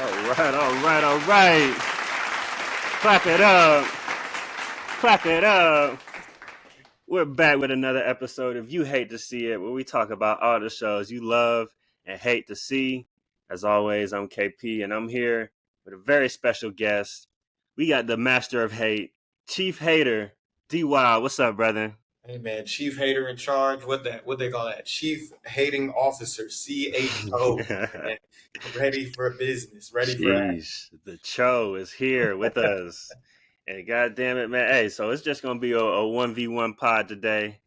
All right. Clap it up. Clap it up. We're back with another episode of You Hate to See It, where we talk about all the shows you love and hate to see. As always, I'm KP, and I'm here with a very special guest. We got the master of hate, Chief Hater, Dwild. What's up, brother? Hey man, chief hater in charge. What they call that? Chief hating officer. CHO. Man, ready for business. Ready for action. Jeez, the Cho is here with us. And god damn it, man. Hey, so it's just gonna be a 1v1 pod today.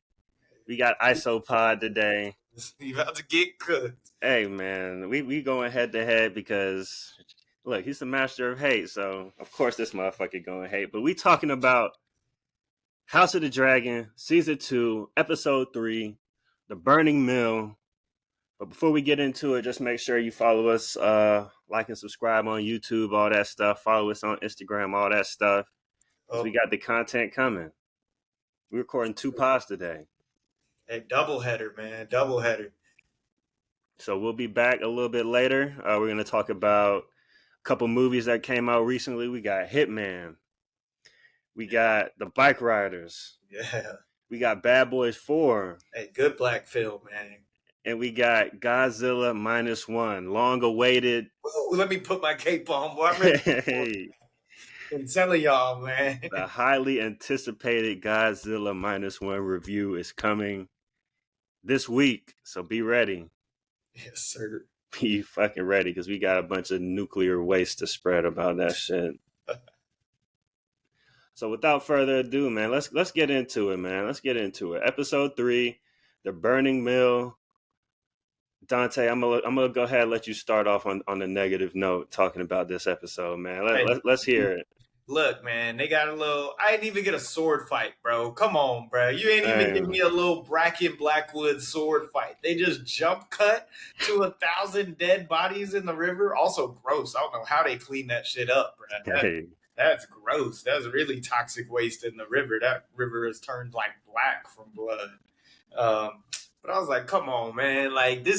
We got ISO pod today. You about to get cooked. Hey man, we going head to head because look, he's the master of hate, so of course this motherfucker going hate. But we talking about House of the Dragon, season 2, episode 3, The Burning Mill. But before we get into it, just make sure you follow us, like and subscribe on YouTube, all that stuff. Follow us on Instagram, all that stuff. Because we got the content coming. We're recording 2 pods today. Hey, double header, man. Double header. So we'll be back a little bit later. We're going to talk about a couple movies that came out recently. We got Hitman. We got The Bike Riders. Yeah. We got Bad Boys 4. Hey, good black film, man. And we got Godzilla -1, long awaited. Ooh, let me put my cape on, boy. I'm ready. I'm telling y'all, man. The highly anticipated Godzilla -1 review is coming this week. So be ready. Yes, sir. Be fucking ready because we got a bunch of nuclear waste to spread about that shit. So without further ado, man, let's get into it, man. Let's get into it. Episode 3, The Burning Mill. Dante, I'm gonna go ahead and let you start off on the negative note talking about this episode, man. Let's hear it. Look, man, they got a little. I didn't even get a sword fight, bro. Come on, bro. You ain't even give me a little Bracken Blackwood sword fight. They just jump cut to 1,000 dead bodies in the river. Also gross. I don't know how they clean that shit up, bro. That's gross. That's really toxic waste in the river. That river has turned like black from blood. But I was like, come on, man. Like there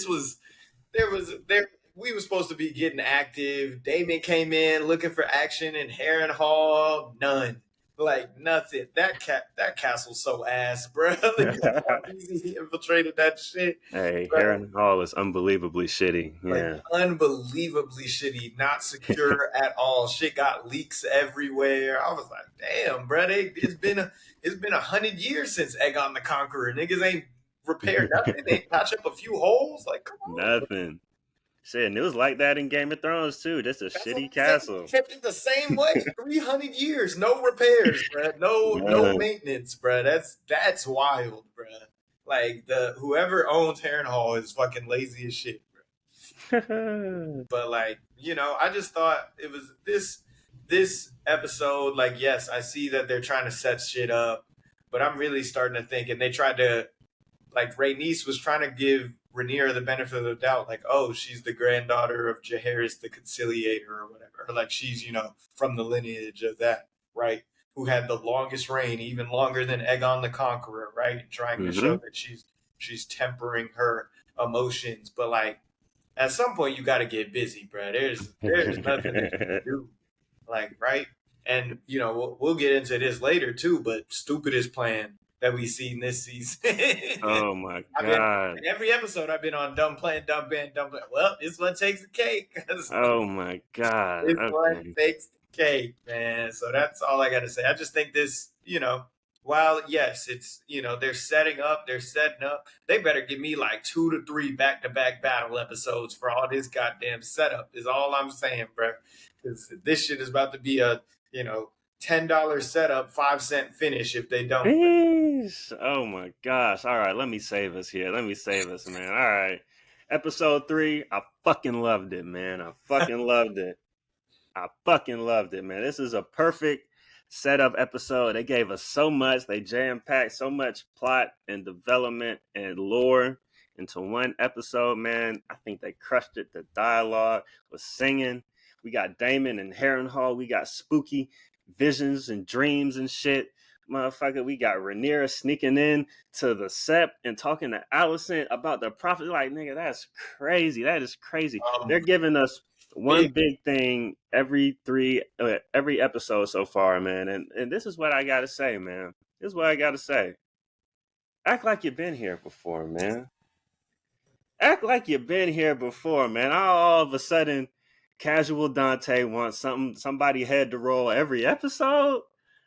we were supposed to be getting active. Damon came in looking for action in Heron Hall. None. Like nothing. That castle's so ass, bro. He infiltrated that shit. Hey, Heron Hall is unbelievably shitty. Yeah. Like, unbelievably shitty. Not secure at all. Shit got leaks everywhere. I was like, damn, bro. It's been 100 years since Aegon the Conqueror. Niggas ain't repaired nothing. They patch up a few holes. Like, come on. Nothing. Shit, and it was like that in Game of Thrones too. That's shitty castle. Kept it the same way 300 years. No repairs, bro. No maintenance, bro. That's wild, bro. Like whoever owns Heron Hall is fucking lazy as shit, bro. But like, I just thought it was this episode. Like, yes, I see that they're trying to set shit up, but I'm really starting to think, and they tried to, like, Rhaenys was trying to give Rhaenyra the benefit of the doubt, like, oh, she's the granddaughter of Jaehaerys the Conciliator or whatever. Or like she's, from the lineage of that, right? Who had the longest reign, even longer than Aegon the Conqueror, right? Trying to show that she's tempering her emotions. But like at some point you gotta get busy, bro. There's nothing that you can do. Like, right? And we'll get into this later too, but stupidest plan that we've seen this season. Oh my god! Every episode I've been on dumb plan, dumb plan, dumb plan. Well, this one takes the cake. Oh my god! This one takes the cake, man. So that's all I got to say. I just think this, while yes, it's they're setting up, they better give me like 2 to 3 back-to-back battle episodes for all this goddamn setup. Is all I'm saying, bro. Because this shit is about to be a $10 setup, 5-cent finish if they don't. Jeez. Oh my gosh. All right, let me save us here. Let me save us, man. All right. Episode 3, I fucking loved it, man. I fucking loved it. Man. This is a perfect setup episode. They gave us so much. They jam-packed so much plot and development and lore into one episode, man. I think they crushed it. The dialogue was singing. We got Damon and Heron Hall. We got spooky visions and dreams and shit. Motherfucker, we got Rhaenyra sneaking in to the Sept and talking to Alicent about the prophet. Like, nigga, that's crazy. That is crazy. They're giving us one big thing every episode so far, man. And this is what I gotta say, man. This is what I gotta say. Act like you've been here before, man. Act like you've been here before, man. All of a sudden, casual Dante wants somebody head to roll every episode.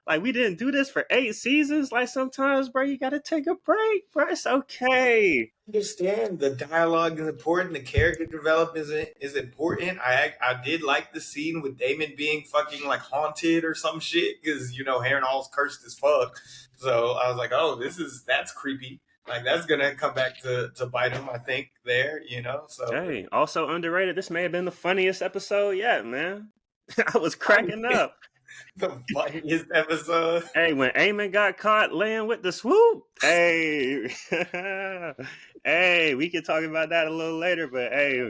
Like, we didn't do this for 8 seasons. Like, sometimes, bro, you gotta take a break, bro. It's okay. Understand the dialogue is important, the character development is important. I did like the scene with Damon being fucking like haunted or some shit because Heron Hall's cursed as fuck. So I was like, oh, that's creepy. Like that's gonna come back to bite him, I think. There, So hey, also underrated. This may have been the funniest episode yet, man. I was cracking up. The funniest episode. Hey, when Aemon got caught laying with the swoop. Hey, hey, we can talk about that a little later, but hey,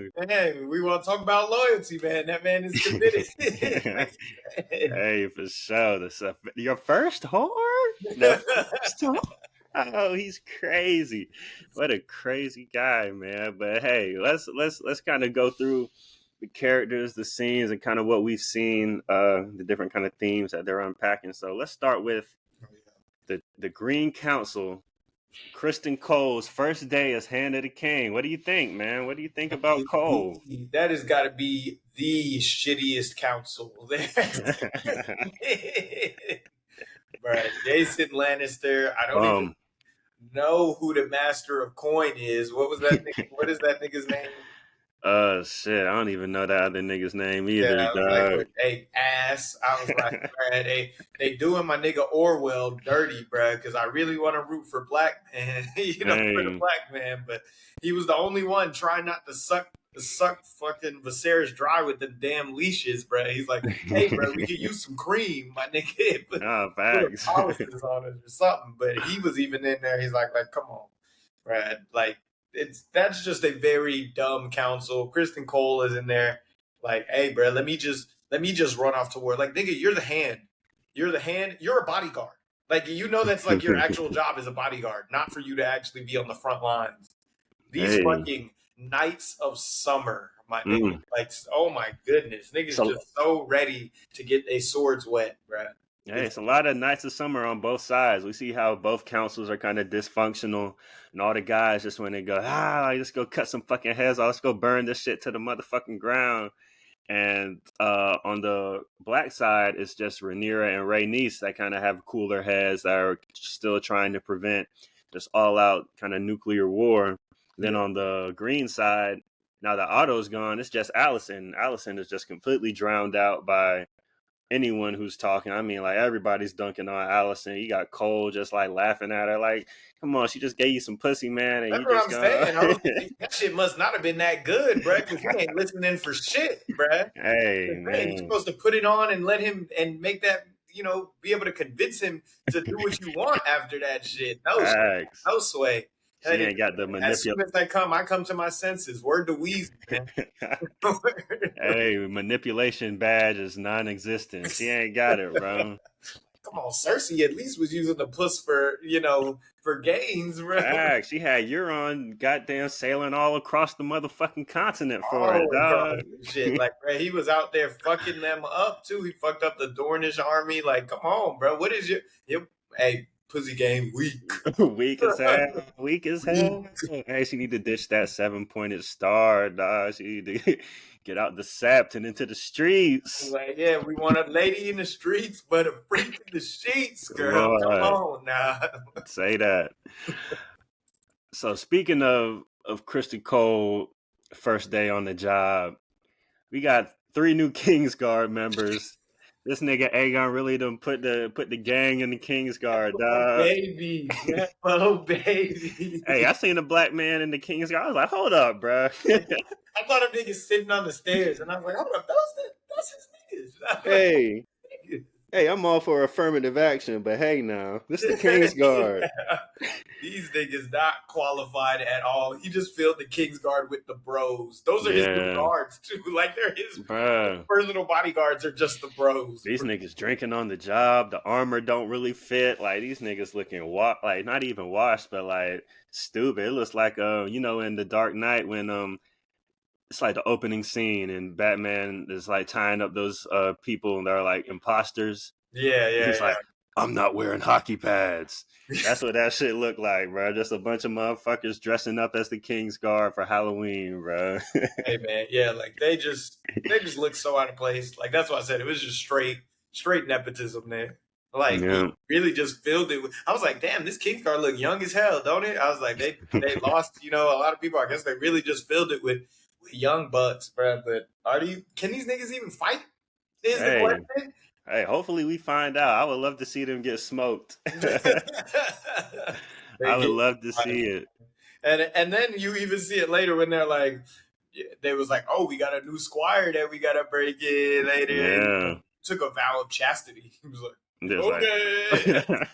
we want to talk about loyalty, man. That man is committed. Hey, for sure. Your first whore? The first whore? Oh, he's crazy. What a crazy guy, man. But hey, let's kind of go through the characters, the scenes, and kind of what we've seen, the different kind of themes that they're unpacking. So let's start with the Green Council. Kristen Cole's first day as Hand of the King. What do you think, man? What do you think about Cole? That has got to be the shittiest council there. Right, Jason Lannister. I don't even know who the Master of Coin is. What was that? What is that nigga's name? Shit, I don't even know that other nigga's name either. Yeah, I was like, hey, ass. I was like, bruh, they doing my nigga Orwell dirty, bruh, because I really want to root for black man, for the black man, but he was the only one trying not to suck fucking Viserys dry with the damn leashes, bruh. He's like, hey, bruh, we could use some cream, my nigga. Put policies on it or something. But he was even in there. He's like, come on, bruh. Like, that's just a very dumb council. Kristen Cole is in there, like, hey, bro, let me just run off to war. Like, nigga, you're the hand. You're a bodyguard. Like, that's like your actual job as a bodyguard, not for you to actually be on the front lines. These fucking Knights of Summer, my nigga. Like, oh my goodness, niggas just so ready to get their swords wet, bro. Hey, it's a lot of Knights of Summer on both sides. We see how both councils are kind of dysfunctional, and all the guys just when they go, let's go cut some fucking heads off, let's go burn this shit to the motherfucking ground. And on the black side, it's just Rhaenyra and Rhaenys that kind of have cooler heads that are still trying to prevent this all-out kind of nuclear war. Then on the green side, now that Otto's gone, it's just Alicent. Alicent is just completely drowned out by anyone who's talking. I mean, like, everybody's dunking on Alicent. You got Cole just like laughing at her, like, come on, she just gave you some pussy, man. And that's you what just I'm saying. That shit must not have been that good, bro, because you ain't listening for shit, bro. Hey, man. You're supposed to put it on and let him and make that, be able to convince him to do what you want after that shit. No sway. She ain't got the manipulation. As soon as I come to my senses. Word to Weezy, man. Hey, manipulation badge is non-existent. She ain't got it, bro. Come on, Cersei at least was using the puss for gains, bro. She had Euron goddamn sailing all across the motherfucking continent for it, dog. Shit, like, bro, he was out there fucking them up too. He fucked up the Dornish army. Like, come on, bro. What is your hey, pussy game weak. Weak as hell. Weak as hell. Hey, she need to ditch that 7-pointed star, dog. She need to get out the Sept and into the streets. Like, yeah, we want a lady in the streets, but a freak in the sheets, girl. Come on now. Say that. So speaking of Kristen Cole, first day on the job, we got 3 new Kingsguard members. This nigga Aegon really done put the gang in the Kingsguard, dog. Baby. Oh, baby. Hey, I seen a black man in the Kingsguard. I was like, hold up, bro. I thought a nigga sitting on the stairs, and I was like, hold up, that's his niggas. Hey. Hey, I'm all for affirmative action, but hey, now this is the King's Guard. Yeah. These niggas not qualified at all. He just filled the King's Guard with the bros. Those are his new Yeah, guards too. Like they're his bruh. personal bodyguards are just the bros. These niggas drinking on the job. The armor don't really fit. Like these niggas looking like not even washed, but like stupid. It looks like in the Dark Knight when it's like the opening scene and Batman is like tying up those people and they're like imposters. Yeah, He's yeah, like, I'm not wearing hockey pads. yeah. That's what that shit looked like, bro. Just a bunch of motherfuckers dressing up as the King's Guard for Halloween, bro. Hey man, yeah, like they just look so out of place. Like that's why I said it was just straight nepotism there. Like he Yeah. really just filled it with, I was like, damn, this King's Guard look young as hell, don't it? I was like, they lost, a lot of people. I guess they really just filled it with young bucks, bro. But can these niggas even fight? Is the Hey, question. hey, hopefully we find out. I would love to see them get smoked. They I would get love to see it. and then you even see it later when they're like, they was like, oh, we got a new squire that we gotta break in later. And Yeah. took a vow of chastity. He was like, Just okay, like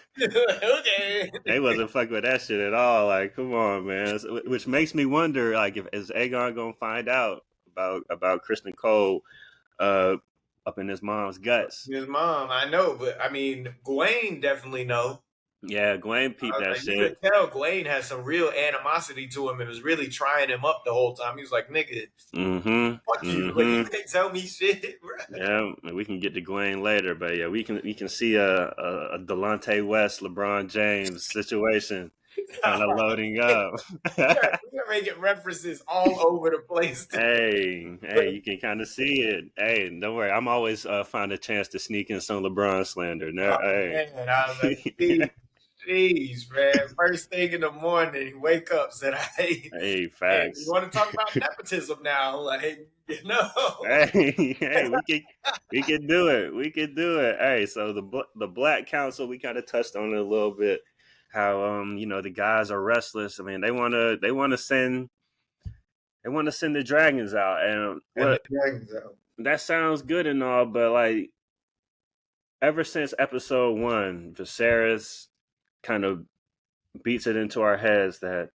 okay. they wasn't fucking with that shit at all. Like, come on, man. Which makes me wonder, like, if is Aegon gonna find out about Kristen Cole uh up in his mom's guts? His mom, I know, but I mean, Gwen definitely know. Yeah, Gwen peeped that Like, you could shit. tell Gwen had some real animosity to him and was really trying him up the whole time. He was like, nigga, fuck you. Like, you can't tell me shit, bro. Yeah, we can get to Gwen later, but yeah, we can see a Delonte West, LeBron James situation kind of loading up. We're making references all over the place. Hey, you can kind of see it. Hey, don't worry, I'm always find a chance to sneak in some LeBron slander. No, Oh, hey, man, I was like, jeez, man. First thing in the morning, wake up, said, hey, hey, hey, we facts. want to talk about nepotism now. Like, Hey, we can do it. We can do it. Hey, so the Black Council, we kind of touched on it a little bit. How the guys are restless. I mean, they want to send the dragons out, and and the what dragons out. that sounds good and all, but like ever since episode 1, Viserys kind of beats it into our heads that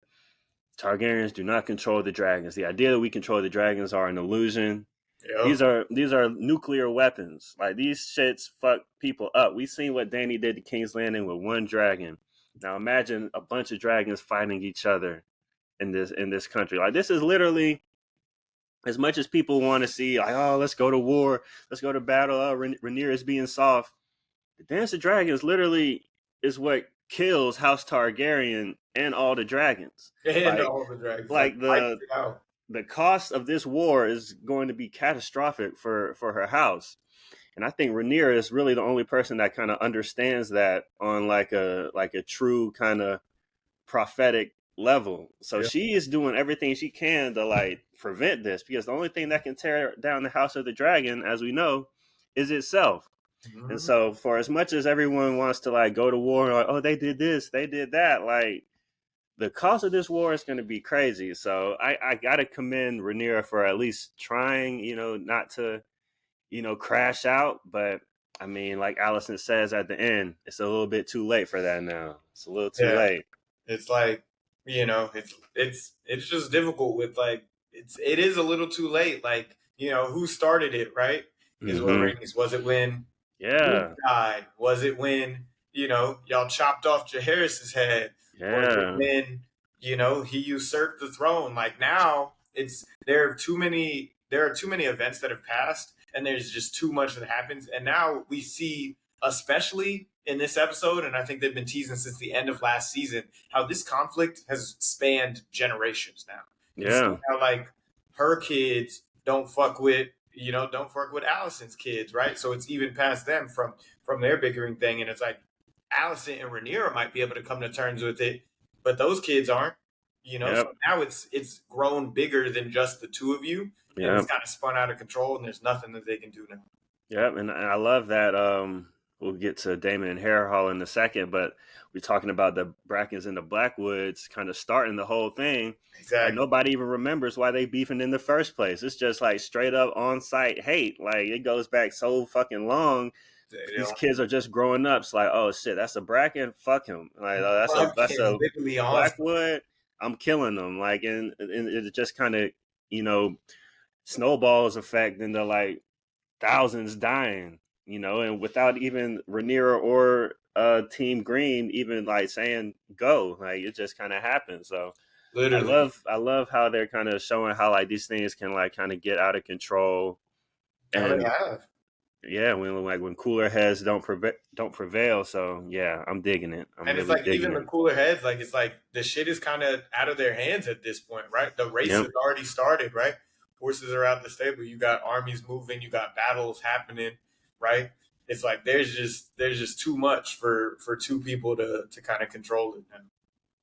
Targaryens do not control the dragons. The idea that we control the dragons are an illusion. Yep. These are nuclear weapons. Like these shits fuck people up. We seen what Dany did to King's Landing with one dragon. Now imagine a bunch of dragons fighting each other in this country. Like this is literally, as much as people want to see, like, oh, let's go to war, let's go to battle. Rhaenyra is being soft. The Dance of Dragons literally is what kills House Targaryen and all the dragons. And Like, all the dragons. Like, like wipes the it out. the cost of this war is going to be catastrophic for her house. And I think Rhaenyra is really the only person that kind of understands that on like a true kind of prophetic level. So Yeah. she is doing everything she can to like prevent this, because the only thing that can tear down the House of the Dragon, as we know, is itself. And Mhm. so for as much as everyone wants to like go to war, like, oh, they did this, they did that, like the cost of this war is going to be crazy. So I got to commend Rhaenyra for at least trying, not to, crash out. But I mean, like Allison says at the end, it's a little bit too late for that now. It's a little too Yeah. late. It's like, it's just difficult with like, it is a little too late. Like, who started it, right? Is what Mm-hmm. rings. Was it when Luke Yeah. died? Was it when, y'all chopped off Jaehaerys's head? Was it Yeah. when, he usurped the throne? Like now there are too many events that have passed and there's just too much that happens. And now we see, especially in this episode, and I think they've been teasing since the end of last season, how this conflict has spanned generations now. You see Yeah. how like her kids don't fuck with Allison's kids, right? So it's even past them from their bickering thing, and it's like Allison and Rhaenyra might be able to come to terms with it, but those kids aren't. So Yep. now it's grown bigger than just the two of you, and it's Yep. kind of spun out of control, and there's nothing that they can do now. Yep. And I love that. We'll get to Damon and Heron Hall in a second, but we're talking about the Brackens and the Blackwoods kind of starting the whole thing. Like Exactly. nobody even remembers why they beefing in the first place. It's just like straight up on site hate. Like it goes back so fucking long these kids are just growing up. It's like, oh shit, that's a Bracken. Fuck him. Like that's a literally on. Blackwood. I'm killing them. Like and it just kind of snowballs effect into like thousands dying. And without even Rhaenyra or Team Green even like saying go, like it just kind of happens. So Literally. I love how they're kind of showing how like these things can like kind of get out of control. How they And have. yeah, when cooler heads don't prevail. So yeah, I'm digging it. I'm And it's really like digging even the it. cooler heads, like it's like the shit is kind of out of their hands at this point, right? The race Yep, has already started, right? Horses are out the stable. You got armies moving. You got battles happening, right? It's like there's just too much for two people to kind of control it now.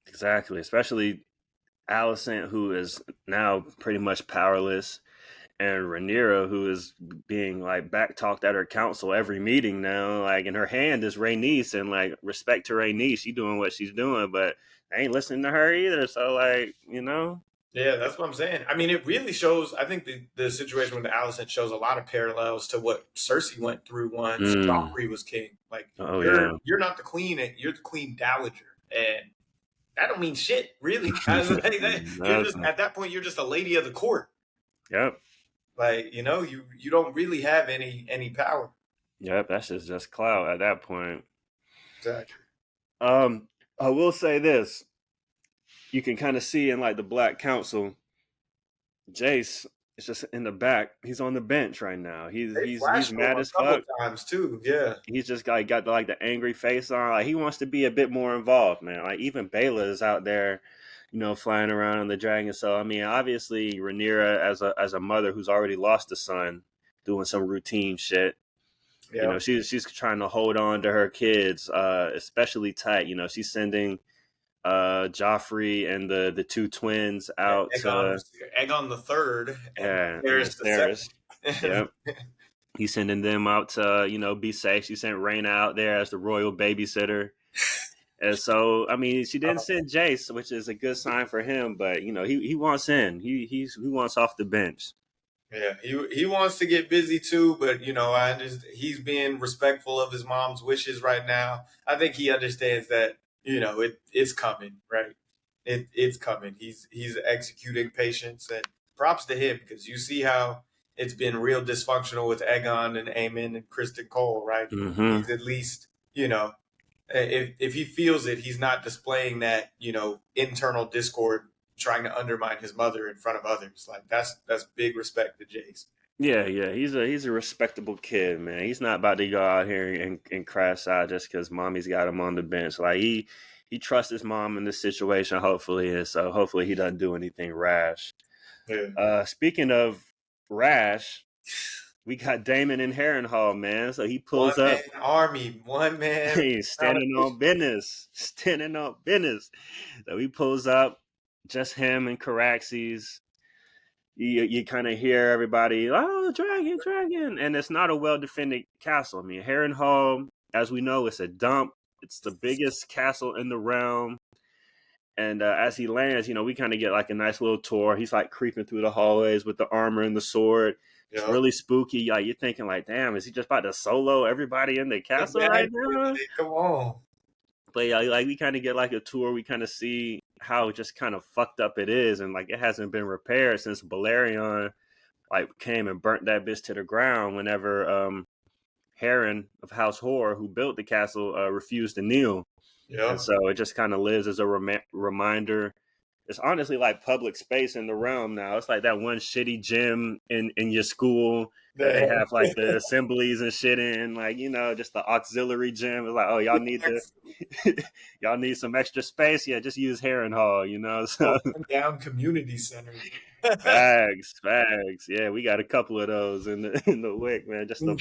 exactly. Especially Alicent, who is now pretty much powerless, and Rhaenyra, who is being like back talked at her council every meeting now. Like, in her hand is Rhaenys, and like respect to Rhaenys, she doing what she's doing, but they ain't listening to her either. So like, Yeah, that's what I'm saying. I mean, it really shows. I think the situation with the Alicent shows a lot of parallels to what Cersei went through once mm, Joffrey was king. Like oh you're yeah, you're not the queen, you're the queen dowager, and that don't mean shit, really. I was like, you're just nothing. at that point, you're just a lady of the court. Yep, Like you don't really have any power. yep. That's just clout at that point. Exactly. Um, I will say this: you can kind of see in like the Black Council, Jace is just in the back. He's on the bench right now. He's They he's he's flashed him mad a as couple fuck. times too. Yeah, He's just got like the angry face on. Like he wants to be a bit more involved, man. Like even Bela is out there, flying around on the dragon. So I mean, obviously Rhaenyra as a mother who's already lost a son, doing some routine shit. yeah. She's trying to hold on to her kids, especially tight. She's sending Joffrey and the two twins Yeah, out Aegon, to Aegon the third, and and there's the Viserys. second. Yep. He's sending them out to, be safe. She sent Raina out there as the royal babysitter. And so, I mean, she didn't send Jace, which is a good sign for him. But he wants in. He wants off the bench. Yeah, he wants to get busy too, but I understand he's being respectful of his mom's wishes right now. I think he understands that it's coming, right? It's coming. He's executing patience, and props to him because you see how it's been real dysfunctional with Aegon and Aemon and Kristen Cole, right? Mm-hmm. He's at least if he feels it, he's not displaying that internal discord, trying to undermine his mother in front of others. Like that's big respect to Jace. Yeah, yeah. He's a respectable kid, man. He's not about to go out here and crash out just because mommy's got him on the bench. Like he trusts his mom in this situation, hopefully, and so hopefully he doesn't do anything rash. Yeah. Speaking of rash, we got Damon in Heron Hall, man. So he One pulls up. man army, one man. He's standing on business. Standing on business. So he pulls up, just him and Caraxes. You kind of hear everybody, oh, dragon, dragon. And it's not a well defended castle. I mean, Heron Hall, as we know, it's a dump. It's the biggest castle in the realm. And as he lands, we kind of get like a nice little tour. He's like creeping through the hallways with the armor and the sword. It's Yeah. really spooky. Like you're thinking, like, damn, is he just about to solo everybody in the castle right now? Come on. But yeah, like we kind of get like a tour. We kind of see how just kind of fucked up it is, and like it hasn't been repaired since Balerion like came and burnt that bitch to the ground. Whenever Heron of House Horror, who built the castle, refused to kneel. And Yeah. so it just kind of lives as a reminder. It's honestly like public space in the realm now. It's like that one shitty gym in your school that they have like the assemblies and shit in, like just the auxiliary gym. It's like, oh, y'all need to, y'all need some extra space. Yeah, just use Heron Hall. So Down community centers. fags. Yeah, we got a couple of those in the WIC, man. Just the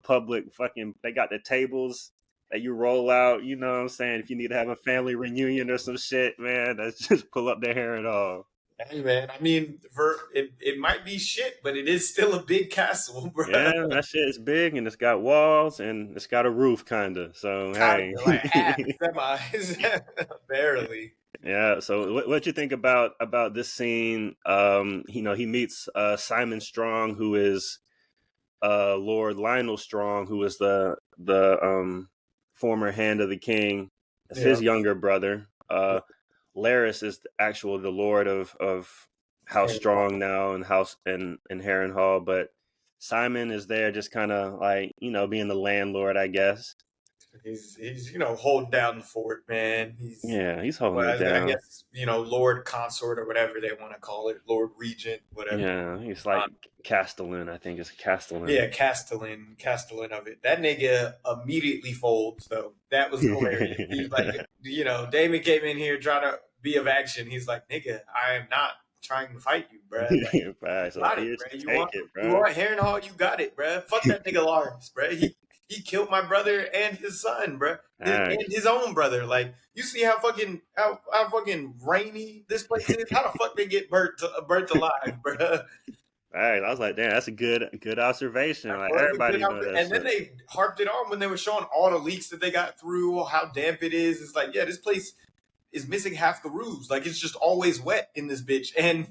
public fucking. They got the tables that you roll out. You know what I'm saying? If you need to have a family reunion or some shit, man, that's just pull up the Heron Hall. Hey man, I mean, for it might be shit, but it is still a big castle, bro. Yeah, that shit is big and it's got walls and it's got a roof, kinda. So Kind hey, of like half semis, barely. yeah. So what you think about this scene? He meets Simon Strong, who is Lord Lionel Strong, who was the former Hand of the King. That's his younger brother. Larys is the Lord of House Strong now and House and Heron Hall, but Simon is there just kind of like, being the landlord, I guess. He's holding down the fort, man. He's holding it I down. guess Lord Consort or whatever they want to call it, Lord Regent, whatever. Yeah, he's like Castellan. I think it's Castellan. Yeah, Castellan of it. That nigga immediately folds though. That was hilarious. He's like, Damon came in here trying to be of action. He's like, nigga, I am not trying to fight you, bruh. Like, right, so got here, it, bruh. take it, You bro. want Heron Hall? You got it, bruh. Fuck that nigga Lars, bruh. He killed my brother and his son, bruh. And his own brother. Like, you see how fucking rainy this place is? How the fuck they get burnt alive, bruh? All right, I was like, damn, that's a good observation. Like everybody know that and shit. then they harped it on when they were showing all the leaks that they got through, how damp it is. It's like, yeah, this place is missing half the roofs. Like, it's just always wet in this bitch, and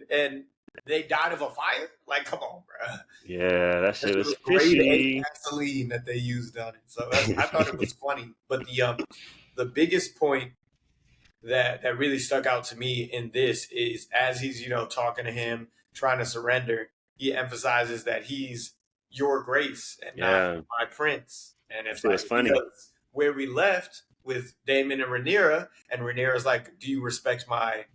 and they died of a fire. Like, come on, bro. Yeah, that shit was grade fishy. A gasoline that they used on it. So I thought it was funny. But the biggest point that really stuck out to me in this is as he's talking to him, trying to surrender, he emphasizes that he's your grace and not my prince. And it's like, funny because where we left with Damon and Rhaenyra's like, do you respect my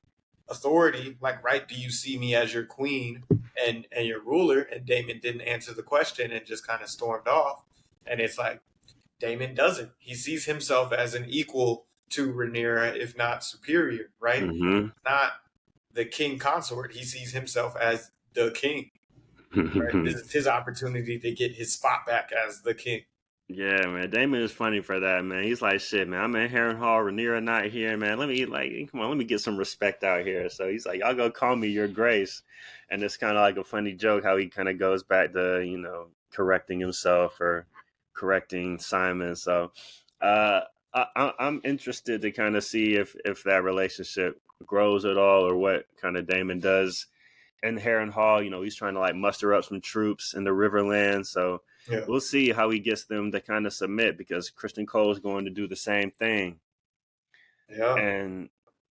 authority? Like, right, do you see me as your queen and your ruler? And Damon didn't answer the question and just kind of stormed off. And it's like, Damon doesn't. He sees himself as an equal to Rhaenyra, if not superior, right? Mm-hmm. Not the king consort. He sees himself as the king. Right? This is his opportunity to get his spot back as the king. Yeah, man. Damon is funny for that, man. He's like, shit, man. I'm in Heron Hall, Rhaenyra not here, man. Let me get some respect out here. So he's like, y'all go call me your grace. And it's kind of like a funny joke how he kind of goes back to, correcting himself or correcting Simon. So I'm interested to kind of see if that relationship grows at all or what kind of Damon does in Heron Hall. He's trying to like muster up some troops in the Riverlands. So we'll see how he gets them to kind of submit because Kristen Cole is going to do the same thing. Yeah. And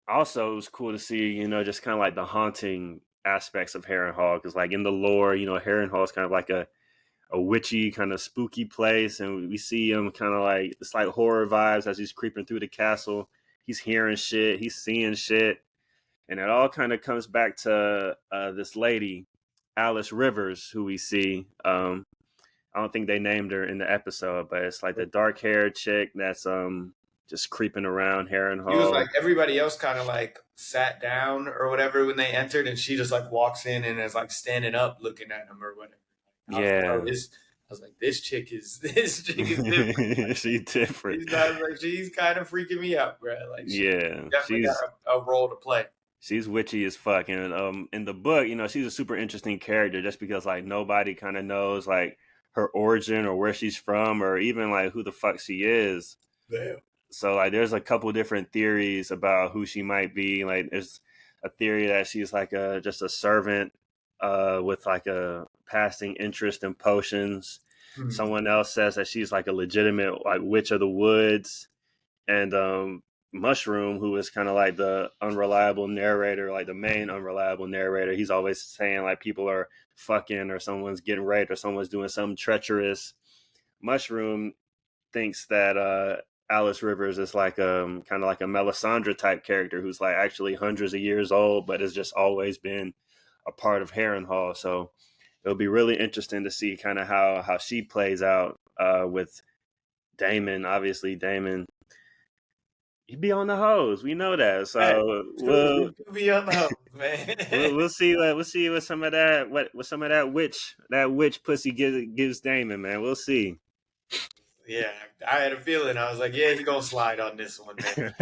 also it was cool to see, just kind of like the haunting aspects of Heron Hall. Because like in the lore, Heron Hall is kind of like a witchy kind of spooky place. And we see him kind of like, it's like horror vibes as he's creeping through the castle. He's hearing shit. He's seeing shit. And it all kind of comes back to this lady, Alice Rivers, who we see. I don't think they named her in the episode, but it's like the dark-haired chick that's just creeping around Heron Hall. He was like, everybody else kind of like sat down or whatever when they entered, and she just like walks in and is like standing up looking at him or whatever. I was like, this chick is different. She's different. She's kind of freaking me out, bro. Like, definitely she's got a role to play. She's witchy as fuck, and in the book, she's a super interesting character just because like nobody kind of knows like her origin or where she's from or even like who the fuck she is. Damn. So like, there's a couple different theories about who she might be. Like, there's a theory that she's like just a servant with like a passing interest in potions. Mm-hmm. Someone else says that she's like a legitimate like witch of the woods, and Mushroom, who is kind of like the unreliable narrator, like the main unreliable narrator. He's always saying like people are fucking or someone's getting raped or someone's doing something treacherous. Mushroom thinks that Alice Rivers is like kind of like a Melisandre type character who's like actually hundreds of years old, but has just always been a part of Heron Hall. So it'll be really interesting to see kind of how she plays out with Damon. Obviously, Damon, he'd be on the hose. We know that. So we'll be on the hose, man. we'll see. We'll see what some of that witch pussy gives Damon, man. We'll see. Yeah, I had a feeling. I was like, yeah, he gonna slide on this one, man.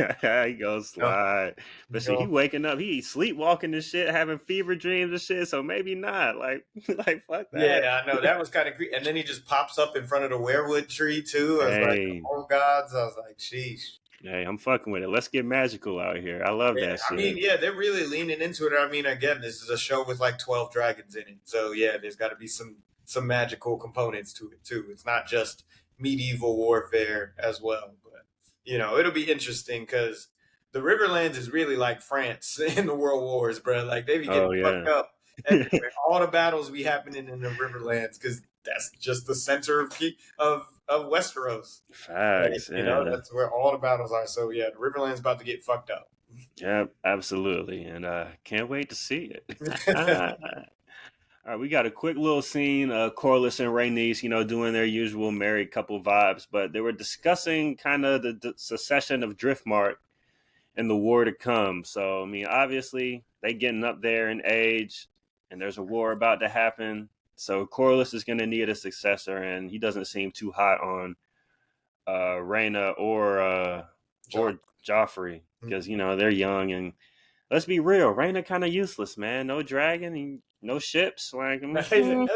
He gonna slide. But see, he waking up, he sleepwalking and shit, having fever dreams and shit. So maybe not. Like fuck that. Yeah, I know that was kind of creepy. And then he just pops up in front of the werewood tree too. I was like, oh gods. I was like, sheesh. Hey, I'm fucking with it. Let's get magical out here. I love Yeah, that I mean, shit. yeah, they're really leaning into it. I mean, again, this is a show with like 12 dragons in it, so yeah, there's got to be some magical components to it too. It's not just medieval warfare as well, but it'll be interesting because the Riverlands is really like France in the World Wars, bro. Like they be Oh getting yeah. fucked up everywhere. All the battles be happening in the Riverlands because that's just the center of Westeros. Like, Facts. Yeah. that's where all the battles are. So yeah, the Riverland's about to get fucked up. Yep, absolutely. And can't wait to see it. All right, we got a quick little scene. Corlys and Rhaenys, doing their usual married couple vibes, but they were discussing kind of the secession of Driftmark and the war to come. So, I mean, obviously, they getting up there in age, and there's a war about to happen. So, Corlys is going to need a successor, and he doesn't seem too hot on Rhaena or Job. Joffrey because they're young and let's be real, Rhaena kind of useless, man. No dragon, no ships. Like, No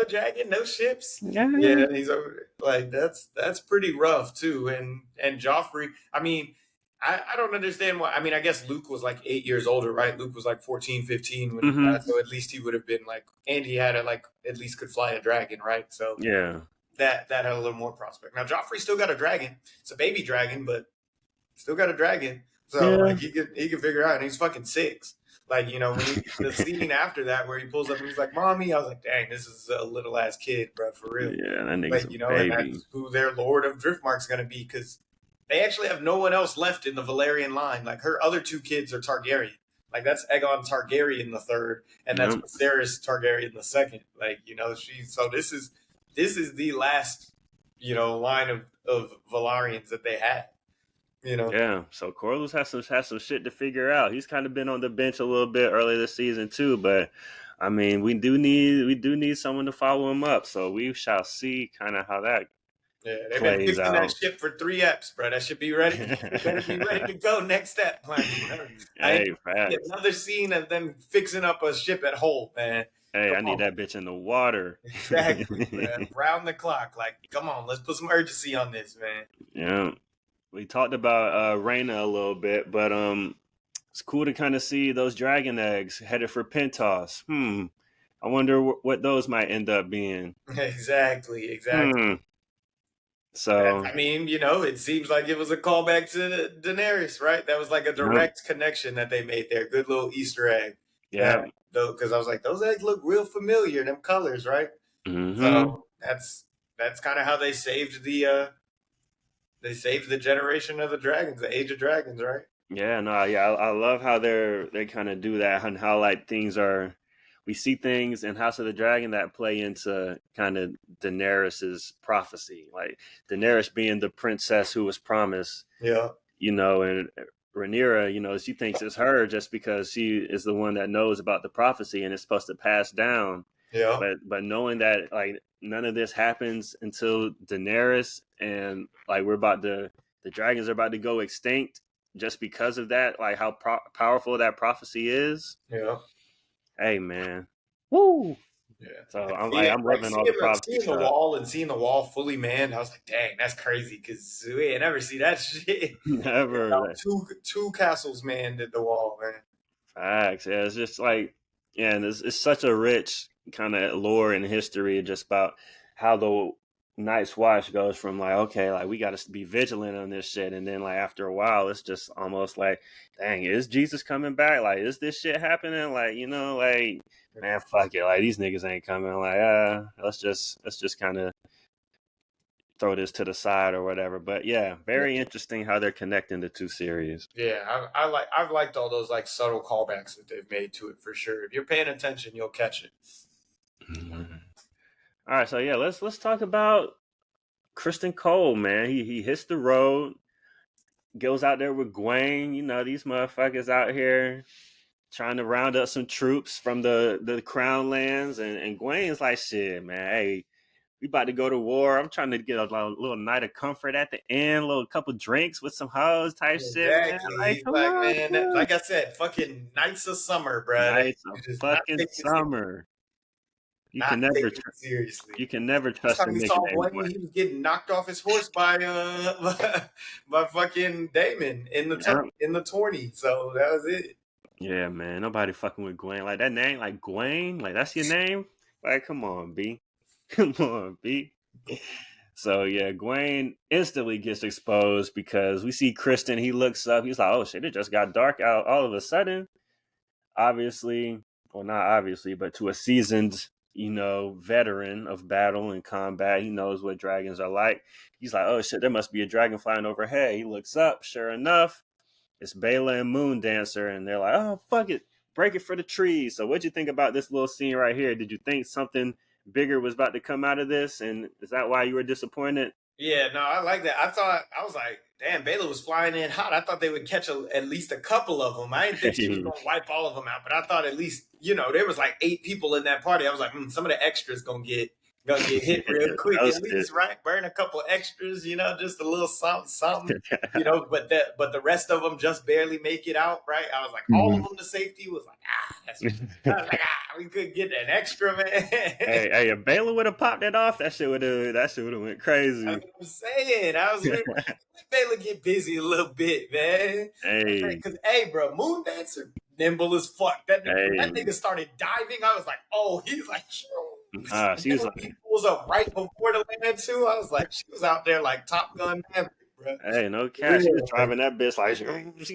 dragon, no ships. yeah. Yeah, he's over like that's pretty rough too. And Joffrey, I mean, I don't understand why. I mean, I guess Luke was like 8 years older, right? Luke was like 14, 15 when he Mm-hmm. died, so at least he would have been like, and he had a like at least could fly a dragon, right? So Yeah. that had a little more prospect. Now Joffrey still got a dragon. It's a baby dragon, but still got a dragon. So Yeah. like he could figure out, and he's fucking 6. Like when the scene after that where he pulls up and he's like, "Mommy," I was like, "Dang, this is a little ass kid, bro, for real." Yeah, that nigga's Like a and baby. that's who their Lord of Driftmark's gonna be because they actually have no one else left in the Valerian line. Like her other 2 kids are Targaryen. Like that's Aegon Targaryen the third, and that's Yep. Viserys Targaryen the second. Like she's so this is the last line of Valarians that they had. Yeah. So Corlys has some shit to figure out. He's kind of been on the bench a little bit earlier this season too, but I mean, we do need someone to follow him up. So we shall see kind of how that Yeah, they've been plays fixing that out. ship for 3 eps, bro. That should be ready. It better be ready to go next step. Like, I ain't Hey, get facts. another scene of them fixing up a ship at Hull, man. Hey, Come I need on. that bitch in the water. Exactly, man. Round the clock. Like, come on, let's put some urgency on this, man. Yeah. We talked about Reyna a little bit, but it's cool to kind of see those dragon eggs headed for Pentos. I wonder what those might end up being. Exactly, exactly. Hmm. So, I mean, it seems like it was a callback to Daenerys, right? That was like a yep, direct connection that they made there. Good little Easter egg. yep. Though, because I was like, those eggs look real familiar, them colors, right? Mm-hmm. So that's kind of how they saved the generation of the dragons, the age of dragons, right? Yeah, no, yeah, I love how they kind of do that and how like things are. We see things in House of the Dragon that play into kind of Daenerys's prophecy, like Daenerys being the princess who was promised, Yeah, and Rhaenyra, she thinks it's her just because she is the one that knows about the prophecy and is supposed to pass down. yeah, But knowing that like none of this happens until Daenerys and like the dragons are about to go extinct just because of that, like how powerful that prophecy is. yeah, Hey man, woo! yeah. So I'm See like it, I'm like loving all the prophecy stuff. seeing the wall fully manned. I was like, dang, that's crazy because we ain't never see that shit. About Never two castles manned at the wall, man. facts. Yeah, it's just like yeah, and it's such a rich kind of lore and history just about how the Night's Watch goes from like okay, like we got to be vigilant on this shit, and then like after a while, it's just almost like, dang, is Jesus coming back? Like, is this shit happening? Like, like man, fuck it, like these niggas ain't coming. Like, let's just kind of throw this to the side or whatever. But yeah, very interesting how they're connecting the two series. Yeah, I've liked all those like subtle callbacks that they've made to it for sure. If you're paying attention, you'll catch it. Mhm. All right, so yeah, let's talk about Kristen Cole, man. He hits the road, goes out there with Gwen. These motherfuckers out here trying to round up some troops from the Crown lands, and Gwen's like, shit, man. Hey, we about to go to war. I'm trying to get a little night of comfort at the end, a little couple drinks with some hoes type shit, man. Exactly. Like, He's come like, on, man, bro. like I said, fucking nights of summer, bruh. Nights of You're just not fucking taking it. summer. You not can never taking it seriously. you can never Last trust a time we nigga saw named Blaine, Gwen. he was getting knocked off his horse by by fucking Damon in Yeah. the tourney. So that was it. Yeah, man. Nobody fucking with Gwen. Like that name, like Gwen, like that's your name? Like, come on, B. Come on, B. So yeah, Gwen instantly gets exposed because we see Kristen. He looks up. He's like, "Oh shit! It just got dark out all of a sudden." Obviously, well, not obviously, but to a seasoned, veteran of battle and combat, he knows what dragons are like. He's like, "Oh shit! There must be a dragon flying overhead." He looks up. Sure enough, it's Bela and Moon Dancer, and they're like, "Oh fuck it, break it for the trees." So, what'd you think about this little scene right here? Did you think something bigger was about to come out of this, and is that why you were disappointed? Yeah, no, I like that. I was like, damn, Baylor was flying in hot. I thought they would catch at least a couple of them. I didn't think she was gonna wipe all of them out, but I thought at least there was like 8 people in that party. I was like, some of the extras gonna get hit real quick at Roasted. least, right? Burn a couple extras, just a little something. But the rest of them just barely make it out, right? I was like, all of them to safety was like, I was like, we could get an extra, man. Hey, if Baylor would have popped that off, that shit would have went crazy. That's what I'm saying. I was like, let Baylor get busy a little bit, man. Hey, Because, hey, bro, Moon Dancer, nimble as fuck. That hey, nigga started diving. I was like, oh, he's like, she was like, he pulls up right before the land, too. I was like, she was out there like Top Gun Maverick, bro. hey, no For cash. She was real, driving that bitch like she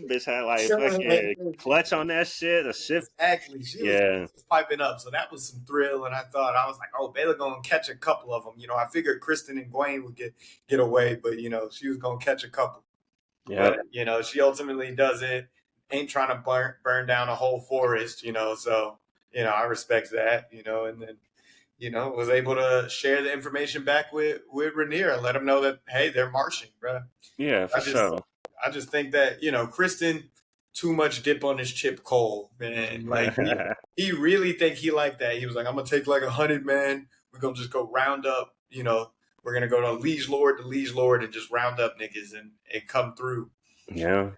bitch had like fucking clutch on that shit, a shift. exactly. She was Yeah, piping up. So that was some thrill. And I was like, oh, Baylor going to catch a couple of them. I figured Kristen and Gwen would get away, but, she was going to catch a couple. yeah, But she ultimately doesn't. Ain't trying to burn down a whole forest. So I respect that. And then was able to share the information back with Rhaenyra and let them know that hey, they're marching, bro. yeah, for sure. I just think that Kristen too much dip on his chip Cole, man. Like he really think he like that. He was like, I'm gonna take like 100 men. We're gonna just go round up. We're gonna go to liege lord and just round up niggas and come through. Yeah,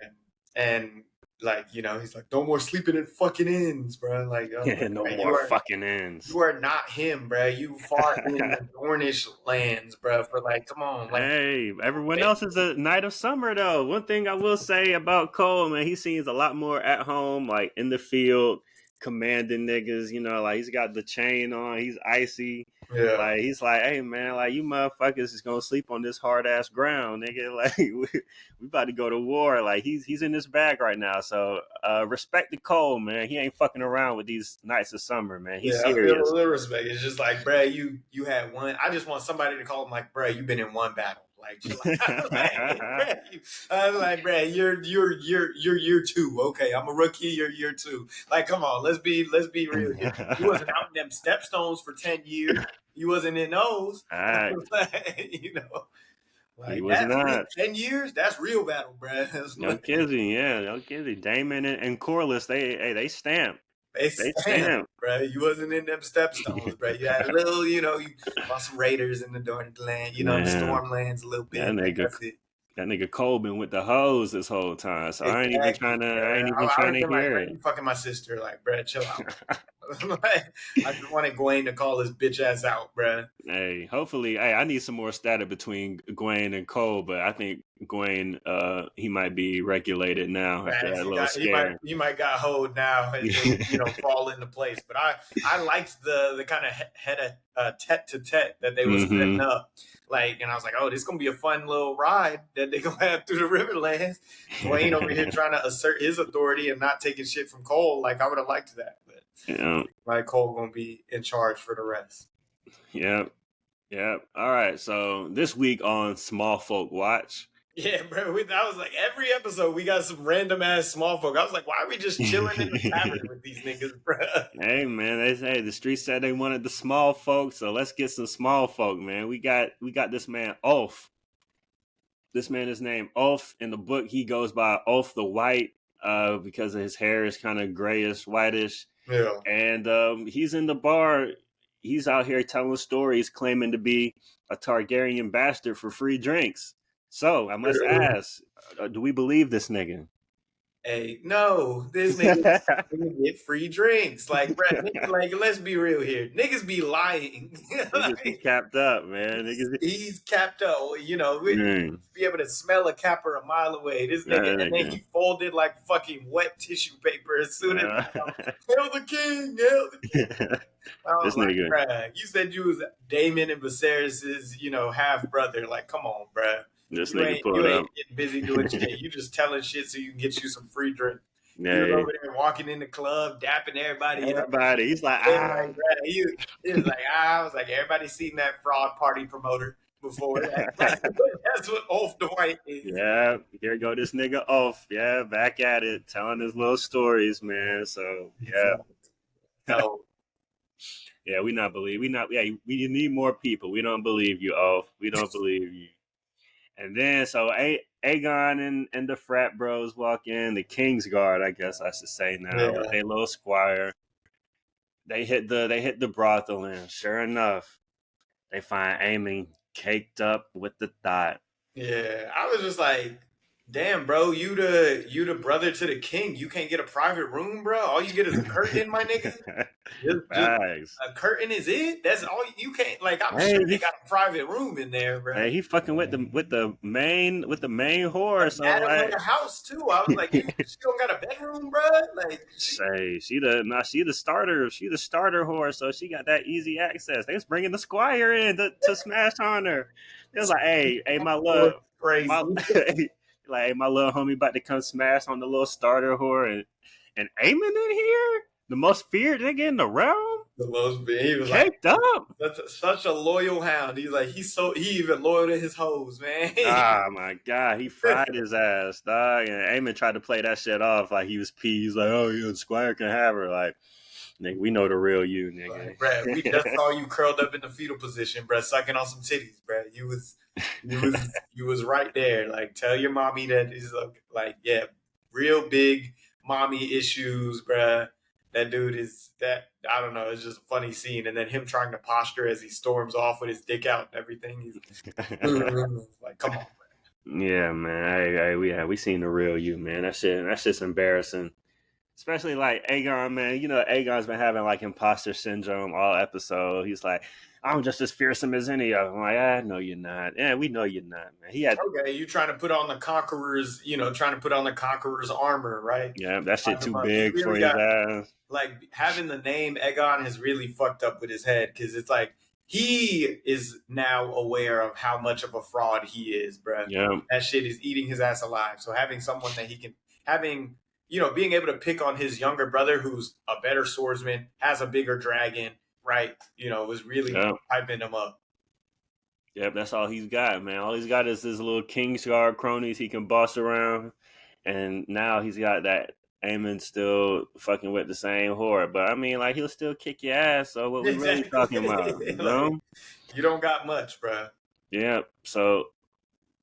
And like he's like, no more sleeping in fucking inns, bro. Like, no more fucking ends. you are not him, bro. You fought in the Dornish lands, bro. For like, come on, like. Hey, everyone else is a Knight of Summer though. One thing I will say about Cole, man, he seems a lot more at home, like in the field, commanding niggas. Like he's got the chain on, he's icy. Yeah. Like he's like, hey man, like you motherfuckers is gonna sleep on this hard ass ground, nigga. Like we about to go to war. Like he's in this bag right now. So respect the Cole, man. He ain't fucking around with these Knights of Summer, man. He's Yeah, I feel serious. a little respect. It's just like, bro, you had one. I just want somebody to call him like, bro, you've been in one battle. Like, I was like, bro, you're year two. Okay, I'm a rookie. You're year two. Like, come on, let's be real. You wasn't out in them stepstones for 10 years. You wasn't in those. All right. He was not. 10 years. That's real battle, bro. No kidding, yeah, no kidding. Damon and Corliss, they stamp. They stamp, bro. You wasn't in them stepstones, bro. You had a little, you saw some raiders in the Dornish land, the Stormlands a little bit. That nigga Cole been with the hoes this whole time, so I ain't even trying to hear it. You fucking my sister, like, bro, chill out. I just wanted Gwen to call his bitch ass out, bro. Hey, hopefully, I need some more static between Gwen and Cole, but I think Gwen, he might be regulated now after that little scare. You might got hold now and fall into place. But I liked the kind of head tete to tete that they was setting up. Like, and I was like, oh, this is gonna be a fun little ride that they gonna have through the Riverlands. Gwen over here trying to assert his authority and not taking shit from Cole. Like, I would have liked that, but like Cole gonna be in charge for the rest. Yep. All right. So this week on Small Folk Watch. Yeah, bro. I was like, every episode we got some random ass small folk. I was like, why are we just chilling in the tavern with these niggas, bro? Hey man, they say the streets said they wanted the small folk, so let's get some small folk, man. We got this man Ulf. This man is named Ulf. In the book, he goes by Ulf the White, because his hair is kind of grayish, whitish. Yeah. And he's in the bar. He's out here telling stories, claiming to be a Targaryen bastard for free drinks. So I must ask, do we believe this nigga? Hey, no, this nigga get free drinks. Like, bro, like, let's be real here. Niggas be lying. Niggas be capped up, man. Niggas, He's capped up. You know, we be able to smell a capper a mile away. This nigga, and then he folded like fucking wet tissue paper as soon as hail the king, hail the king. This like, nigga, bruh, you said you was Damon and Viserys's, half brother. Like, come on, bruh. this You nigga ain't pulled up. getting busy doing shit. You just telling shit so you can get you some free drink. Yeah, He was over there walking in the club, dapping everybody up. He's like, he was like, I was like, everybody seen that fraud party promoter before. That's what Off the White is. Yeah, here go this nigga Off. Yeah, back at it, telling his little stories, man. So yeah. No. Yeah, we need more people. We don't believe you, Off. We don't believe you. And then so Aegon and the frat bros walk in, the King's Guard, I guess I should say now, with a little squire. They hit the brothel, and sure enough, they find Aemon caked up with the thought. Yeah, I was just like, damn, bro, you the brother to the king. You can't get a private room, bro. All you get is a curtain, my nigga. Just a curtain is it? That's all you can't. Like, I'm sure they got a private room in there, bro. Hey, he fucking with the main whore. So like a house too. I was like, she don't got a bedroom, bro. Like, she the starter. She the starter whore. So she got that easy access. They was bringing the squire in to smash on her. It was like, hey, my love, crazy. Like, hey, my little homie about to come smash on the little starter whore, and Aemon in here, the most feared nigga in the realm. The most, he was caked like, up. Such a loyal hound. He's like, he even loyal to his hoes, man. Oh my god, he fried his ass, dog. And Aemon tried to play that shit off like he was pee. He's like, oh yeah, Squire can have her. Like, nigga, we know the real you, nigga. Like, Brad, we just saw you curled up in the fetal position, Brad, sucking on some titties, Brad. You was right there. Like, tell your mommy that is like, yeah, real big mommy issues, Brad. That dude is that. I don't know. It's just a funny scene, and then him trying to posture as he storms off with his dick out and everything. He's like, come on, man. Yeah, man. We seen the real you, man. That shit's embarrassing. Especially like Aegon, man. You know, Aegon's been having like imposter syndrome all episode. He's like, I'm just as fearsome as any of them. Like, no, you're not. Yeah, we know you're not, man. Okay, you trying to put on the conqueror's, armor, right? Yeah, that shit too big really for your ass. Like, having the name Aegon has really fucked up with his head, because it's like he is now aware of how much of a fraud he is, bro. Yeah, that shit is eating his ass alive. So having someone that he can being able to pick on his younger brother, who's a better swordsman, has a bigger dragon, right? Was really hyping him up. Yep, that's all he's got, man. All he's got is his little Kingsguard cronies he can boss around, and now he's got that Aemon still fucking with the same whore. But I mean, like, he'll still kick your ass. So what we really talking about? You know? You don't got much, bro. Yeah. So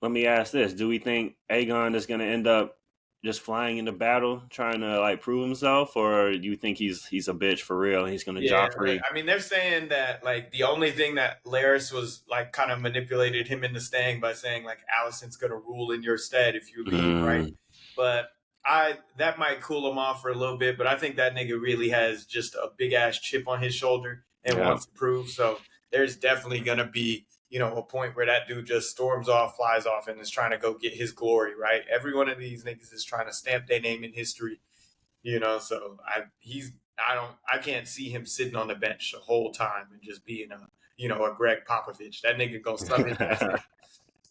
let me ask this: do we think Aegon is going to end up just flying into battle, trying to like prove himself, or do you think he's a bitch for real? He's going to Joffrey. I mean, they're saying that like the only thing that Larys was like kind of manipulated him into staying by saying like Alicent's going to rule in your stead if you leave, right? But that might cool him off for a little bit. But I think that nigga really has just a big ass chip on his shoulder and wants to prove. So there's definitely going to be a point where that dude just storms off, flies off, and is trying to go get his glory, right? Every one of these niggas is trying to stamp their name in history, so I can't see him sitting on the bench the whole time and just being a Greg Popovich. That nigga gonna suck his ass.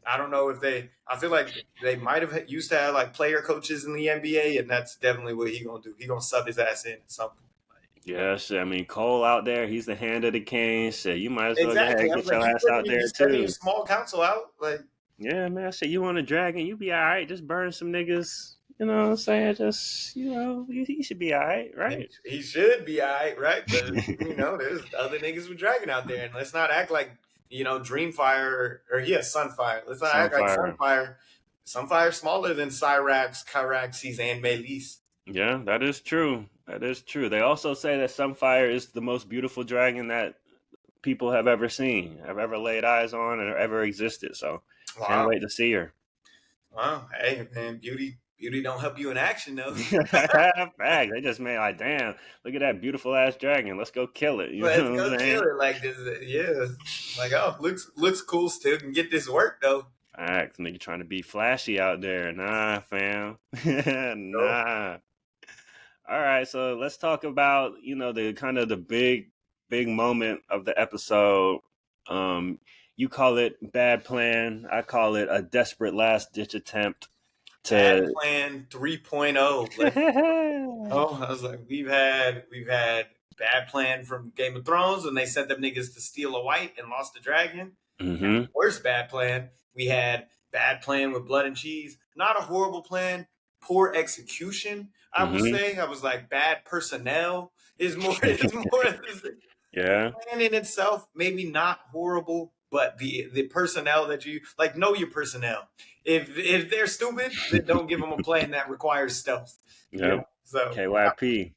I don't know if I feel like they might have used to have like player coaches in the NBA, and that's definitely what he gonna do. He gonna sub his ass in at some point. Yeah, shit. I mean, Cole out there, he's the hand of the king. Shit, you might as well get your ass out there too. Small council out, like. Yeah, man. Shit, you want a dragon? You be all right. Just burn some niggas. You know what I'm saying? Just he should be all right? He should be all right? But there's other niggas with dragon out there, and let's not act like Dreamfire or Sunfire. Let's not act like Sunfire. Sunfire smaller than Cyrax, Kyraxes, and Melis. Yeah, that is true. That is true. They also say that Sunfire is the most beautiful dragon that people have ever seen, have ever laid eyes on, or ever existed. So can't wait to see her. Wow, hey man, beauty Beauty don't help you in action, though. Fact. They just made like, damn, look at that beautiful ass dragon. Let's go kill it. You Let's know what go I'm kill saying? it. Like this, yeah. Like, oh, looks cool. Still can get this work though. Facts. Nigga trying to be flashy out there. Nah, fam. So, Nah. All right, so let's talk about, the kind of the big moment of the episode. You call it bad plan. I call it a desperate last ditch attempt Bad to Plan 3.0. Oh, I was like, we've had Bad Plan from Game of Thrones, and they sent them niggas to steal a white and lost the dragon. Mm-hmm. Worst Bad Plan, we had Bad Plan with Blood and Cheese. Not a horrible plan, poor execution. I will Mm-hmm. say, I was like, bad personnel is more. Yeah. Plan in itself, maybe not horrible, but the personnel that you like, know your personnel. If they're stupid, then don't give them a plan that requires stealth. You know? Yep. So, KYP.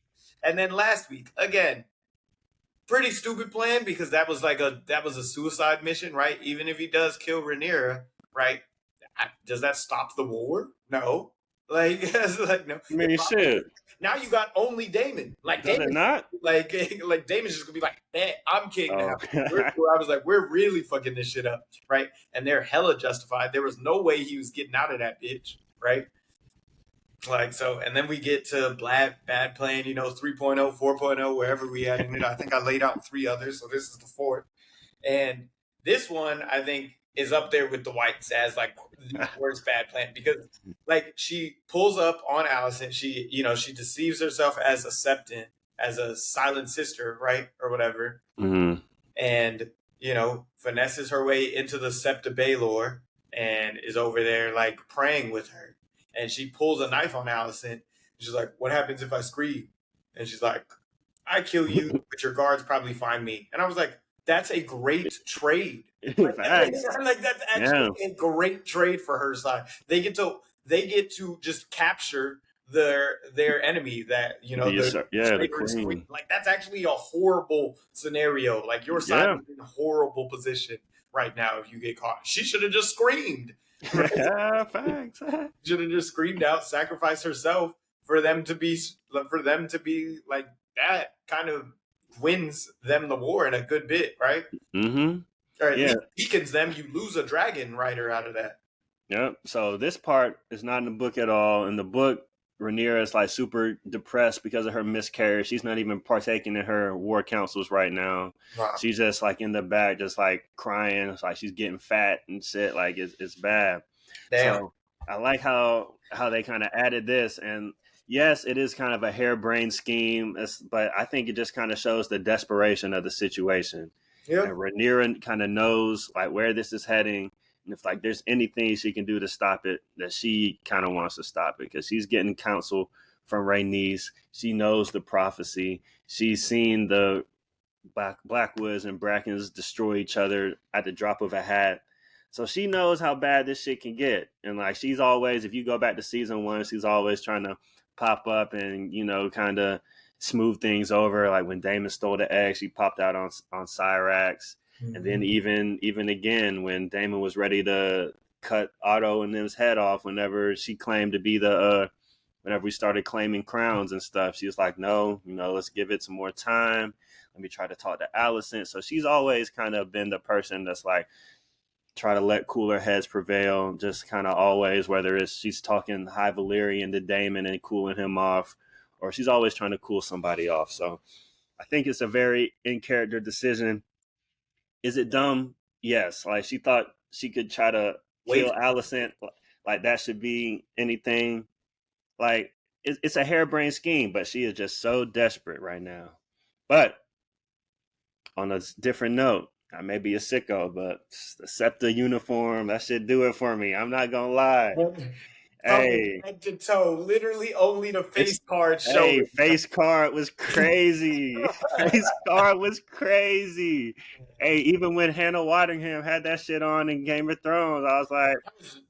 and then last week again, pretty stupid plan because that was a suicide mission, right? Even if he does kill Rhaenyra, right? Does that stop the war? No. Like, it's like no. I mean, shit. Now you got only Damon. Like Does it Damon, not? like Damon's just gonna be like, "Man, I'm king now." Oh. I was like, "We're really fucking this shit up, right?" And they're hella justified. There was no way he was getting out of that bitch, right? Like so, and then we get to bad plan, 3.0, 4.0, wherever we had in it. I think I laid out three others, so this is the fourth. And this one, I think, is up there with the whites as like the worst bad plan because like she pulls up on Allison. She deceives herself as a septon, as a silent sister, right? Or whatever. Mm-hmm. And, finesses her way into the Sept of Baelor and is over there like praying with her. And she pulls a knife on Allison. She's like, "What happens if I scream?" And she's like, "I kill you, but your guards probably find me." And I was like, that's a great trade. Like, that's actually a great trade for her side. They get to just capture their enemy that the queen. Like that's actually a horrible scenario. Like your side is in a horrible position right now if you get caught. She should have just screamed. Right? Facts. Should have just screamed out, sacrificed herself for them to be like that kind of wins them the war in a good bit, right? Mm-hmm. Or at least weakens them. You lose a dragon rider out of that. Yep. So this part is not in the book at all. In the book, Rhaenyra is like super depressed because of her miscarriage. She's not even partaking in her war councils right now. Wow. She's just like in the back, just like crying. It's like she's getting fat and shit. Like it's bad. Damn. So I like how they kind of added this. And yes, it is kind of a harebrained scheme, but I think it just kind of shows the desperation of the situation. Yep. And Rhaenyra kind of knows like where this is heading. And if like there's anything she can do to stop it, that she kind of wants to stop it because she's getting counsel from Rhaenys. She knows the prophecy. She's seen the Blackwoods and Brackens destroy each other at the drop of a hat. So she knows how bad this shit can get. And like she's always, if you go back to season 1, she's always trying to pop up and, kind of smooth things over. Like when Damon stole the egg, she popped out on Cyrax. Mm-hmm. And then even again, when Damon was ready to cut Otto and them's head off, whenever she claimed to be whenever we started claiming crowns and stuff, she was like, no, let's give it some more time. Let me try to talk to Allison. So she's always kind of been the person that's like, try to let cooler heads prevail, just kind of always, whether it's she's talking High Valyrian to Damon and cooling him off, or she's always trying to cool somebody off. So I think it's a very in-character decision. Is it dumb? Yes. Like she thought she could try to kill Allison. Like that should be anything. Like it's a harebrained scheme, but she is just so desperate right now. But on a different note, I may be a sicko, but the Septa uniform, that should do it for me. I'm not gonna lie. Hey, head to toe, literally only the face card showed. Hey, face card was crazy. Face card was crazy. Hey, even when Hannah Waddingham had that shit on in Game of Thrones, I was like,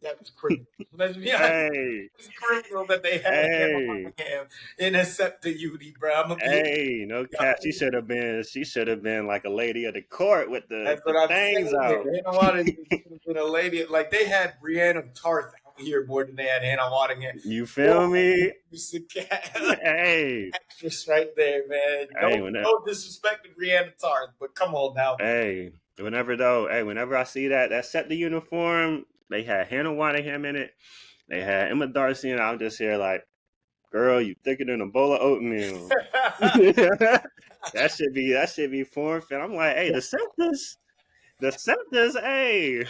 that was criminal. Let's be honest. Hey, it's criminal that they had Hannah Waddingham in a Septa Uni, bro. Hey, no cap. She should have been like a lady of the court with the things out. Hannah Waddingham should have been a lady. Like they had Brienne of Tarth here more than they had Hannah Waddingham. You feel me? Hey, Actress right there, man. hey, No disrespect to Brianna Tarth, but come on now. whenever I see that set the uniform, they had Hannah Waddingham in it. They had Emma Darcy, and I'm just here like, girl, you thicker than a bowl of oatmeal. that should be form fit. I'm like, hey, the Scepters, hey.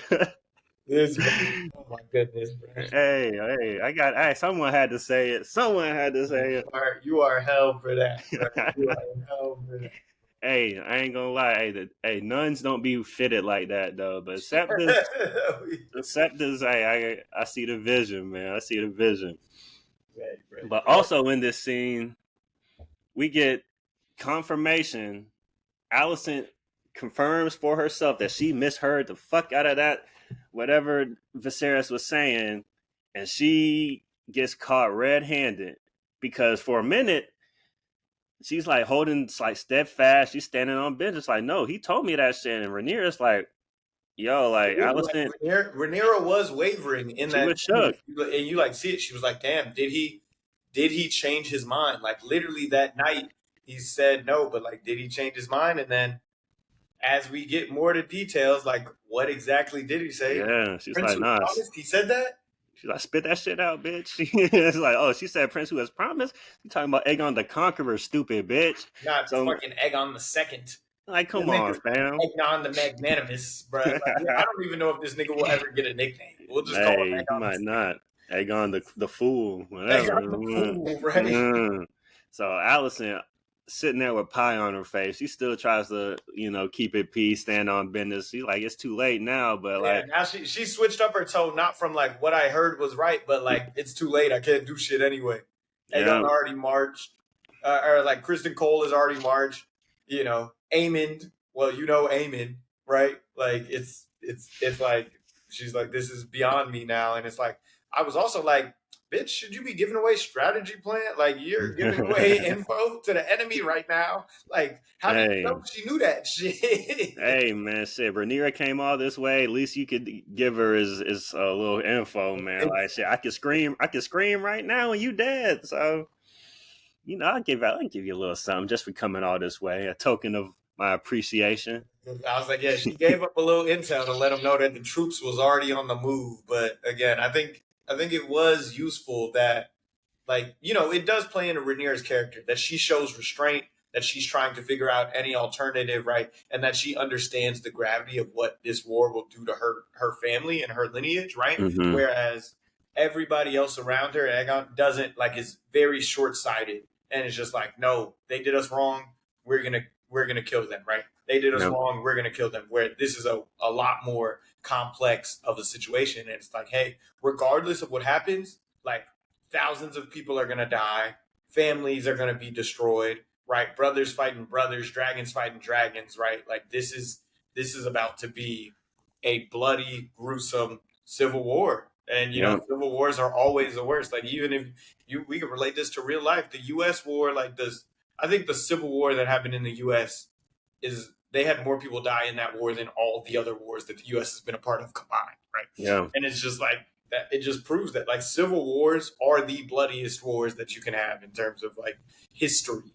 Oh my goodness, bro. Hey, someone had to say it. Someone had to say You are hell for that, bro. You are hell for that. Hey, I ain't gonna lie. Hey, nuns don't be fitted like that though. But Scepters, I see the vision, man. I see the vision. Right. But also in this scene, we get confirmation. Alicent confirms for herself that she misheard the fuck out of that, whatever Viserys was saying, and she gets caught red-handed because for a minute she's like holding like steadfast. She's standing on bench. It's like, no, he told me that shit. And Rhaenyra's like, yo, like Alicent, Rhaenyra was wavering in she that, was shook. and you like see it. She was like, "Damn, did he change his mind?" Like literally that night, he said no, but like, did he change his mind? And then, as we get more to details, like what exactly did he say? Yeah, she's Prince like, nah. promised? He said that. She's like, spit that shit out, bitch. It's like, oh, she said Prince who has promised. You talking about Aegon the Conqueror, stupid bitch. Not fucking Aegon the Second. Like, come on, fam. Aegon the Magnanimous, bro. Like, I don't even know if this nigga will ever get a nickname. We'll just call him Aegon. He might not. Aegon the Fool, whatever. Aegon the Fool, right? So Alicent sitting there with pie on her face. She still tries to, keep it peace, stand on business. She's like, it's too late now, but like now she switched up her tone, not from like what I heard was right, but like it's too late. I can't do shit anyway. Aegon already marched, or like Kristen Cole has already marched. Aemond. Well, Aemond, right? Like it's like she's like, this is beyond me now, and it's like I was also like, bitch, should you be giving away strategy plan? Like you're giving away info to the enemy right now. Like how did you know she knew that shit? Hey man, shit, Rhaenyra came all this way. At least you could give her is a little info, man. Like shit, I can scream right now and you dead. So I'll give you a little something just for coming all this way, a token of my appreciation. I was like, yeah, she gave up a little intel to let them know that the troops was already on the move. But again, I think it was useful that, like, it does play into Rhaenyra's character that she shows restraint, that she's trying to figure out any alternative, right? And that she understands the gravity of what this war will do to her family and her lineage, right? Mm-hmm. Whereas everybody else around her, Aegon, doesn't, like, is very short-sighted and it's just like, no, they did us wrong. We're gonna kill them, right? They did us wrong. We're gonna kill them. Where this is a lot more complex of a situation, and it's like, hey, regardless of what happens, like thousands of people are gonna die, families are gonna be destroyed, right? Brothers fighting brothers, dragons fighting dragons, right? Like this is about to be a bloody, gruesome civil war. And civil wars are always the worst. Like even if we can relate this to real life, the U.S. war, like this. I think the Civil War that happened in the U.S. is they had more people die in that war than all the other wars that the U.S. has been a part of combined, right? Yeah. And it's just like that. It just proves that like civil wars are the bloodiest wars that you can have in terms of like history,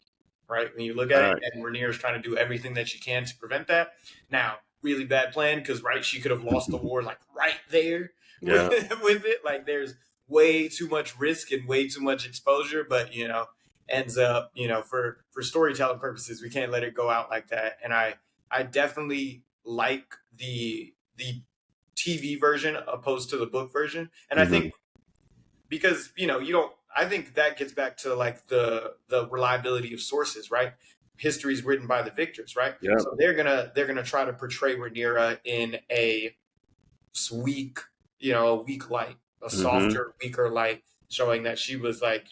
right? When you look at it, and Rhaenyra's trying to do everything that she can to prevent that. Now, really bad plan because she could have lost the war like right there with it. Like there's way too much risk and way too much exposure, but ends up, for storytelling purposes, we can't let it go out like that. And I definitely like the TV version opposed to the book version. And I think because, I think that gets back to like the reliability of sources, right? History is written by the victors, right? Yeah. So they're gonna try to portray Rhaenyra in a weak light, a softer, weaker light, showing that she was like,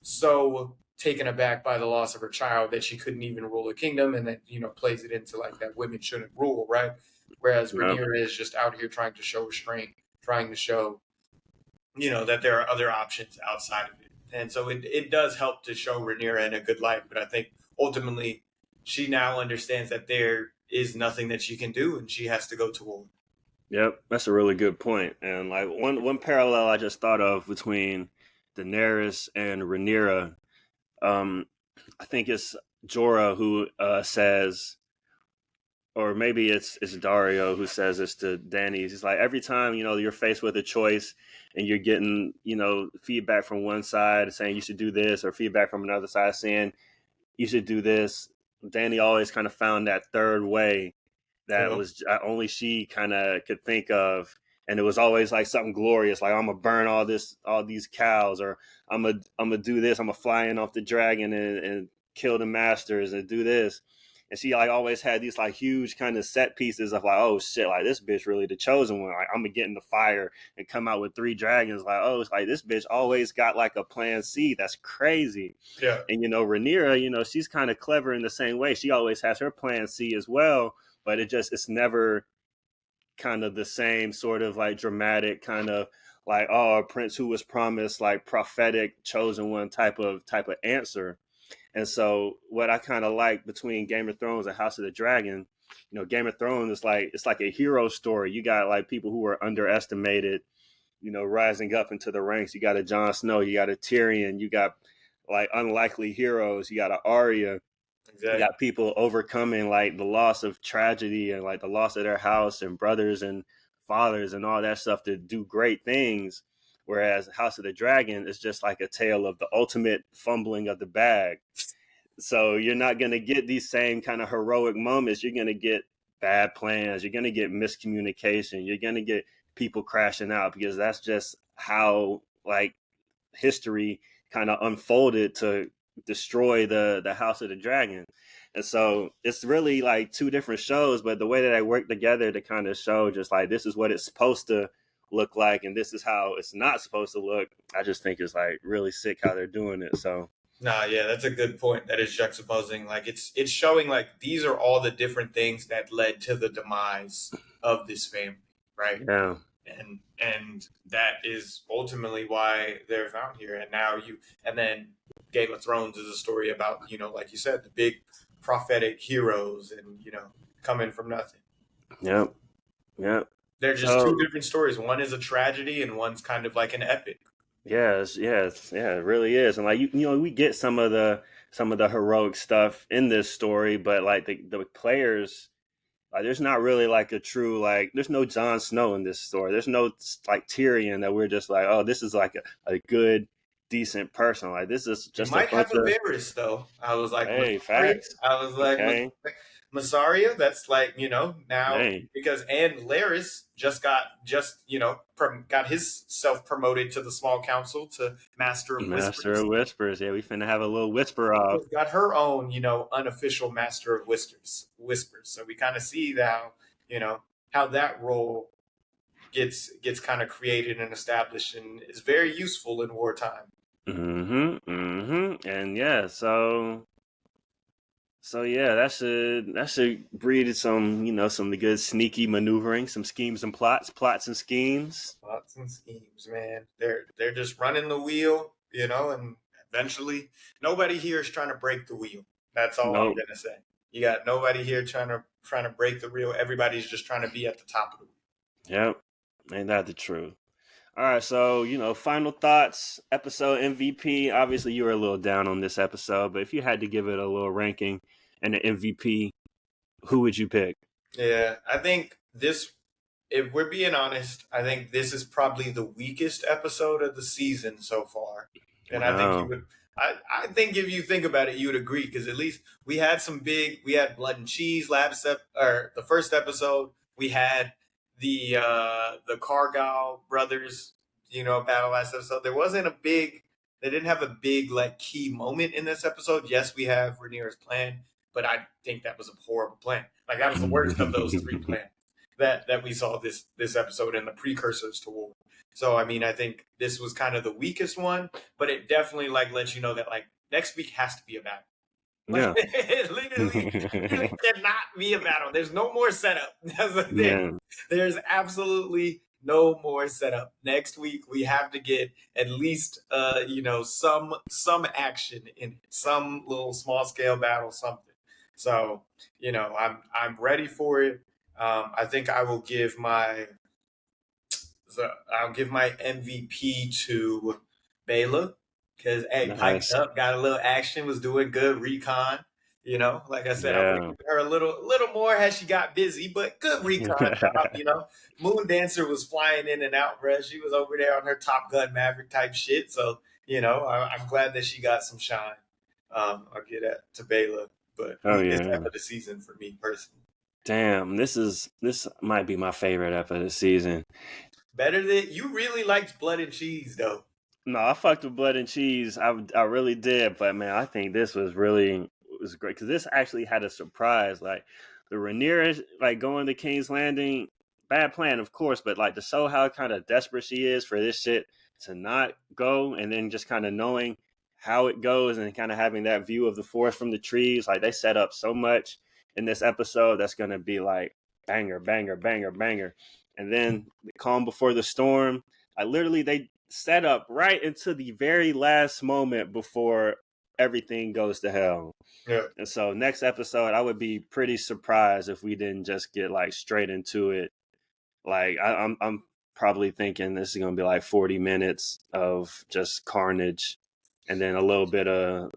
so taken aback by the loss of her child that she couldn't even rule a kingdom, and then plays it into like that women shouldn't rule, right? Whereas Rhaenyra is just out here trying to show restraint, trying to show that there are other options outside of it. And so it does help to show Rhaenyra in a good light, but I think ultimately she now understands that there is nothing that she can do and she has to go to war. Yep, that's a really good point. And like one parallel I just thought of between Daenerys and Rhaenyra, um, I think it's Jorah who says, or maybe it's Dario who says this to Danny. He's like, every time you're faced with a choice and you're getting feedback from one side saying you should do this, or feedback from another side saying you should do this. Danny always kind of found that third way that Yeah. was only she kind of could think of, and it was always like something glorious, like I'm gonna burn all these cows, or I'm gonna do this, I'm gonna fly in off the dragon and kill the masters and do this. And she like always had these like huge kind of set pieces of like, oh shit, like this bitch really the chosen one, like I'm gonna get in the fire and come out with 3 dragons, like, oh, it's like this bitch always got like a plan C. That's crazy. Yeah. And Rhaenyra, she's kind of clever in the same way. She always has her plan C as well, but it's never kind of the same sort of like dramatic kind of like, oh, a prince who was promised like prophetic chosen one type of answer. And so what I kind of like between Game of Thrones and House of the Dragon, Game of Thrones is like, it's like a hero story. You got like people who are underestimated, rising up into the ranks. You got a Jon Snow, you got a Tyrion, you got like unlikely heroes, you got an Arya, you Exactly. got people overcoming like the loss of tragedy and like the loss of their house and brothers and fathers and all that stuff to do great things. Whereas House of the Dragon is just like a tale of the ultimate fumbling of the bag. So you're not going to get these same kind of heroic moments. You're going to get bad plans. You're going to get miscommunication. You're going to get people crashing out, because that's just how like history kind of unfolded to destroy the House of the Dragon. And so it's really like two different shows, but the way that they work together to kind of show just like this is what it's supposed to look like and this is how it's not supposed to look. I just think it's like really sick how they're doing it. So Nah, yeah, that's a good point. That is juxtaposing. Like it's showing like these are all the different things that led to the demise of this family, right? yeah, And that is ultimately why they're found here. And now and then Game of Thrones is a story about, like you said, the big prophetic heroes and, coming from nothing. yep, yep. They're just two So different stories. One is a tragedy and one's kind of like an epic. yes, yes, yeah, it really is. And like we get some of the heroic stuff in this story, but like the players, like, there's not really like a true like. There's no Jon Snow in this story. There's no like Tyrion that we're just like, oh, this is like a good, decent person. Like this is You just a might bunch have a of Varys though. I was like hey Masaria. facts. I was like Okay, Masaria. That's like now hey, because and Laris got his self promoted to the small council to Master of Master of Whispers. Whispers. Yeah, we finna have a little whisper off. Got her own unofficial Master of Whispers. Whispers. So we kind of see how how that role gets kind of created and established and is very useful in wartime. Mm-hmm. Mm-hmm. And yeah, so yeah, that should breed some good sneaky maneuvering, some schemes and plots and schemes. Lots and schemes, man. They're just running the wheel, and eventually nobody here is trying to break the wheel. That's all I'm Nope. gonna say. You got nobody here trying to break the wheel. Everybody's just trying to be at the top of the wheel. Yep. Ain't that the truth? All right, so final thoughts, episode MVP. Obviously, you were a little down on this episode, but if you had to give it a little ranking and an MVP, who would you pick? Yeah, I think this. If we're being honest, I think this is probably the weakest episode of the season so far, and I think you Wow. would. I think if you think about it, you would agree because at least we had blood and cheese or the first episode. We had the Cargill brothers, battle last episode. They didn't have a big like key moment in this episode. Yes, we have Rhaenyra's plan, but I think that was a horrible plan. Like that was the worst of those three plans that we saw this episode and the precursors to war. So I mean, I think this was kind of the weakest one, but it definitely like lets you know that like next week has to be a battle. Like Yeah. it literally cannot be a battle. There's no more setup. That's the thing. Yeah. There's absolutely no more setup. Next week we have to get at least some action in it, some little small scale battle, something. So I'm ready for it. I think I'll give my MVP to Bayla because piped Nice. up, got a little action, was doing good recon. Like I said, I would have Yeah. given her a little more had she got busy, but good recon job. Moon Dancer was flying in and out, bruh. She was over there on her Top Gun Maverick type shit. So I'm glad that she got some shine. I'll give that to Bayla, but Oh who is yeah. F of the season for me personally? Damn, this might be my favorite episode of the season. Better than you really liked Blood and Cheese though. No, I fucked with Blood and Cheese. I really did, but man, I think this was great because this actually had a surprise. Like the Rhaenyra, like going to King's Landing, bad plan, of course, but like to show how kind of desperate she is for this shit to not go, and then just kind of knowing how it goes and kind of having that view of the forest from the trees. Like they set up so much in this episode that's gonna be like banger, banger, banger, banger, and then the calm before the storm. I literally they set up right into the very last moment before everything goes to hell. Yeah. And so next episode, I would be pretty surprised if we didn't just get like straight into it. Like I'm probably thinking this is gonna be like 40 minutes of just carnage, and then a little bit of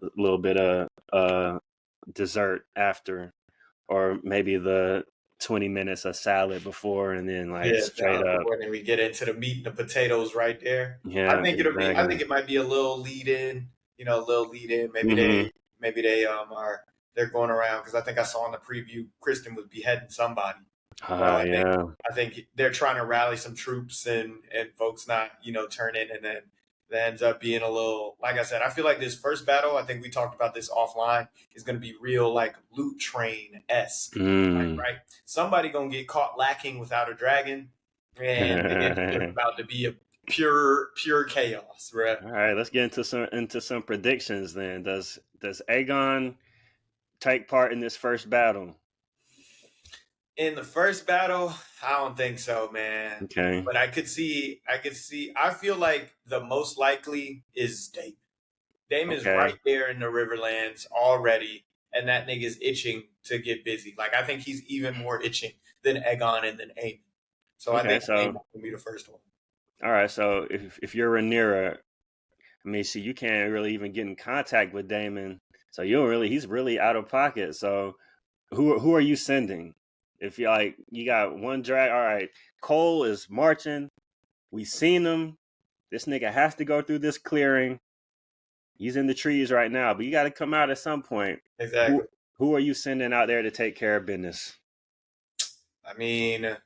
dessert after, or maybe the 20 minutes of salad before, and then like Yeah, straight up. before then we get into the meat and the potatoes right there. I Yeah, think I exactly. think it might be a little lead in, a little lead in. Hmm. Maybe they they're going around because I think I saw in the preview Kristen was beheading somebody. So Yeah. I think they're trying to rally some troops and folks not, turning, and then that ends up being a little, like I said, I feel like this first battle, I think we talked about this offline, is going to be real like loot train esque. Like, Mm. right? Somebody going to get caught lacking without a dragon, and it's about to be a pure chaos, right? All right, let's get into some predictions then. Does Aegon take part in this first battle? In the first battle, I don't think so, man. Okay. But I feel like the most likely is Damon. Damon's Okay. right there in the Riverlands already, and that nigga's itching to get busy. Like I think he's even more itching than Aegon and than Aemon. So I Okay. think So, Aemon will be the first one. all right. So if you're Rhaenyra, I mean, see, you can't really even get in contact with Damon. So he's really out of pocket. So who are you sending? If you got one drag, all right. Cole is marching. We seen him. This nigga has to go through this clearing. He's in the trees right now, but you got to come out at some point. Exactly. Who are you sending out there to take care of business? I mean,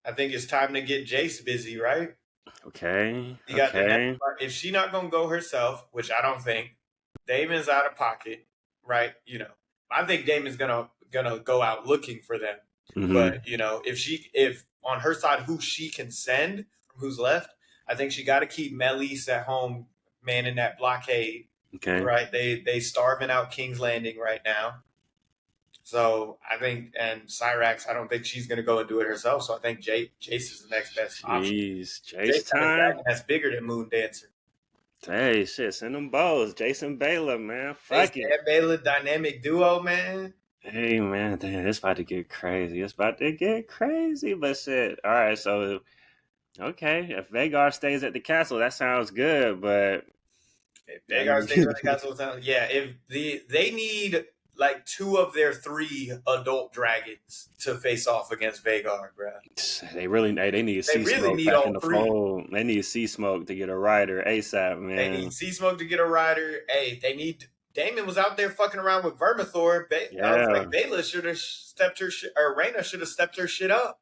I think it's time to get Jace busy, right? Okay, You got the next okay. part. If she not gonna go herself, which I don't think, Damon's out of pocket, right? I think Damon's gonna go out looking for them. Mm-hmm. But if on her side who she can send from who's left, I think she got to keep Melis at home manning that blockade. Okay. Right? They starving out King's Landing right now. So I think, and Cyrax, I don't think she's gonna go and do it herself. So I think Jace is the next best option. Jeez, Jace Jace got a time. dragon that's bigger than Moon Dancer. Hey, shit, send them bows. Jason Baylor, man. Jace Fuck it. and Baylor dynamic duo, man. Hey, man, damn, it's about to get crazy. It's about to get crazy, but shit. All right, so okay, if Vagar stays at the castle, that sounds good, but If Vagar stays at the castle, yeah. If they need like two of their three adult dragons to face off against Vagar, bro. they need to They see really smoke need back in all the three. fold. They need to see smoke to get a rider ASAP, They man. need Sea Smoke to get a rider. Hey, they need Damon was out there fucking around with Vermithor. I was Yeah, like, Bayla should have stepped her shit, or Rhaena should have stepped her shit up.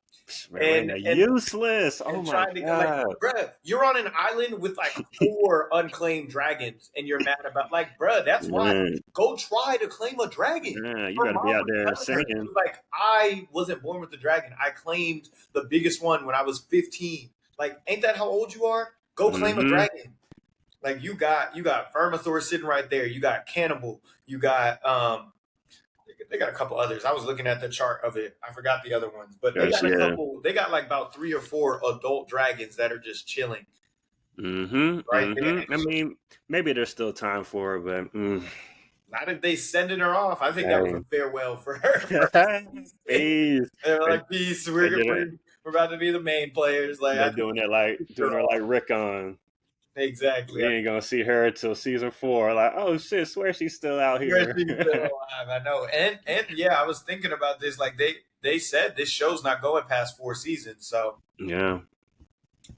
Rhaenyra And useless. Oh and my trying to go like, god. bruh, you're on an island with like four unclaimed dragons, and you're mad about like, bruh, that's why. Man, Go try to claim a dragon. you Her better be mom out was there telling her, she singing. was like, I wasn't born with the dragon. I claimed the biggest one when I was 15. Like, ain't that how old you are? Go claim a Mm-hmm. dragon. Like you got Vermithor sitting right there. You got Cannibal. You got they got a couple others. I was looking at the chart of it. I forgot the other ones, but they Gosh, got a yeah. couple. They got like about 3 or 4 adult dragons that are just chilling Mm-hmm. right there. Mm-hmm. I mean, maybe there's still time for it, but Not if they sending her off. I think that was a farewell for her. Peace. They're like, peace. We're about to be the main players. Like, they're doing her like Rickon. Exactly. We ain't gonna see her until season 4. Like, oh shit, swear she's still out here. She's still alive. I know. And yeah, I was thinking about this. Like they said this show's not going past 4 seasons, so yeah,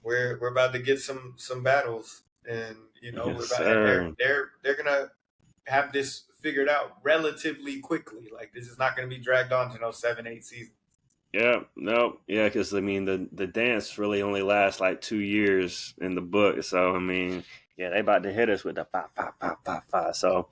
we're about to get some battles, and we're yes, about, and they're gonna have this figured out relatively quickly. Like this is not gonna be dragged on to 7-8 seasons. Yeah, no, yeah, because I mean the dance really only lasts like 2 years in the book, so I mean, yeah, they about to hit us with the 5. So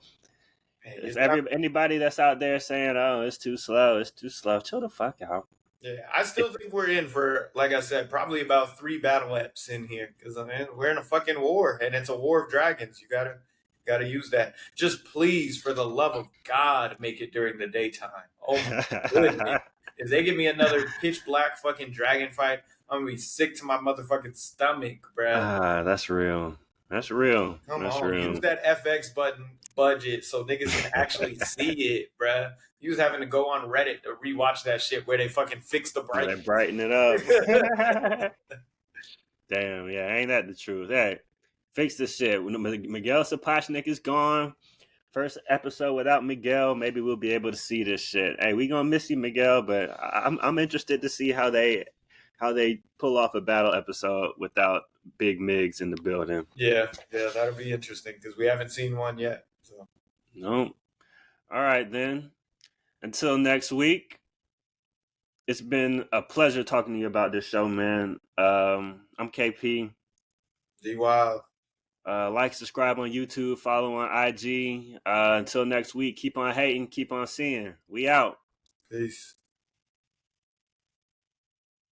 if anybody that's out there saying, "Oh, it's too slow," chill the fuck out. Yeah, I still think we're in for, like I said, probably about 3 battle eps in here because I mean we're in a fucking war and it's a war of dragons. You gotta use that. Just please, for the love of God, make it during the daytime. Oh my goodness. If they give me another pitch black fucking dragon fight, I'm gonna be sick to my motherfucking stomach, bruh. That's real. That's real. Come That's on, real. use that FX button budget so niggas can actually see it, bruh. You was having to go on Reddit to rewatch that shit where they fucking fix the brightness. They brighten it up. Damn, yeah, ain't that the truth? Hey, fix this shit. When Miguel Sapochnik is gone, first episode without Miguel, maybe we'll be able to see this shit. Hey, we gonna miss you, Miguel, but I'm interested to see how they pull off a battle episode without Big Migs in the building. Yeah, that'll be interesting because we haven't seen one yet. So. No. All right then. Until next week. It's been a pleasure talking to you about this show, man. I'm KP. Dwild. Like, subscribe on YouTube, follow on IG. Until next week, keep on hating, keep on seeing. We out. Peace.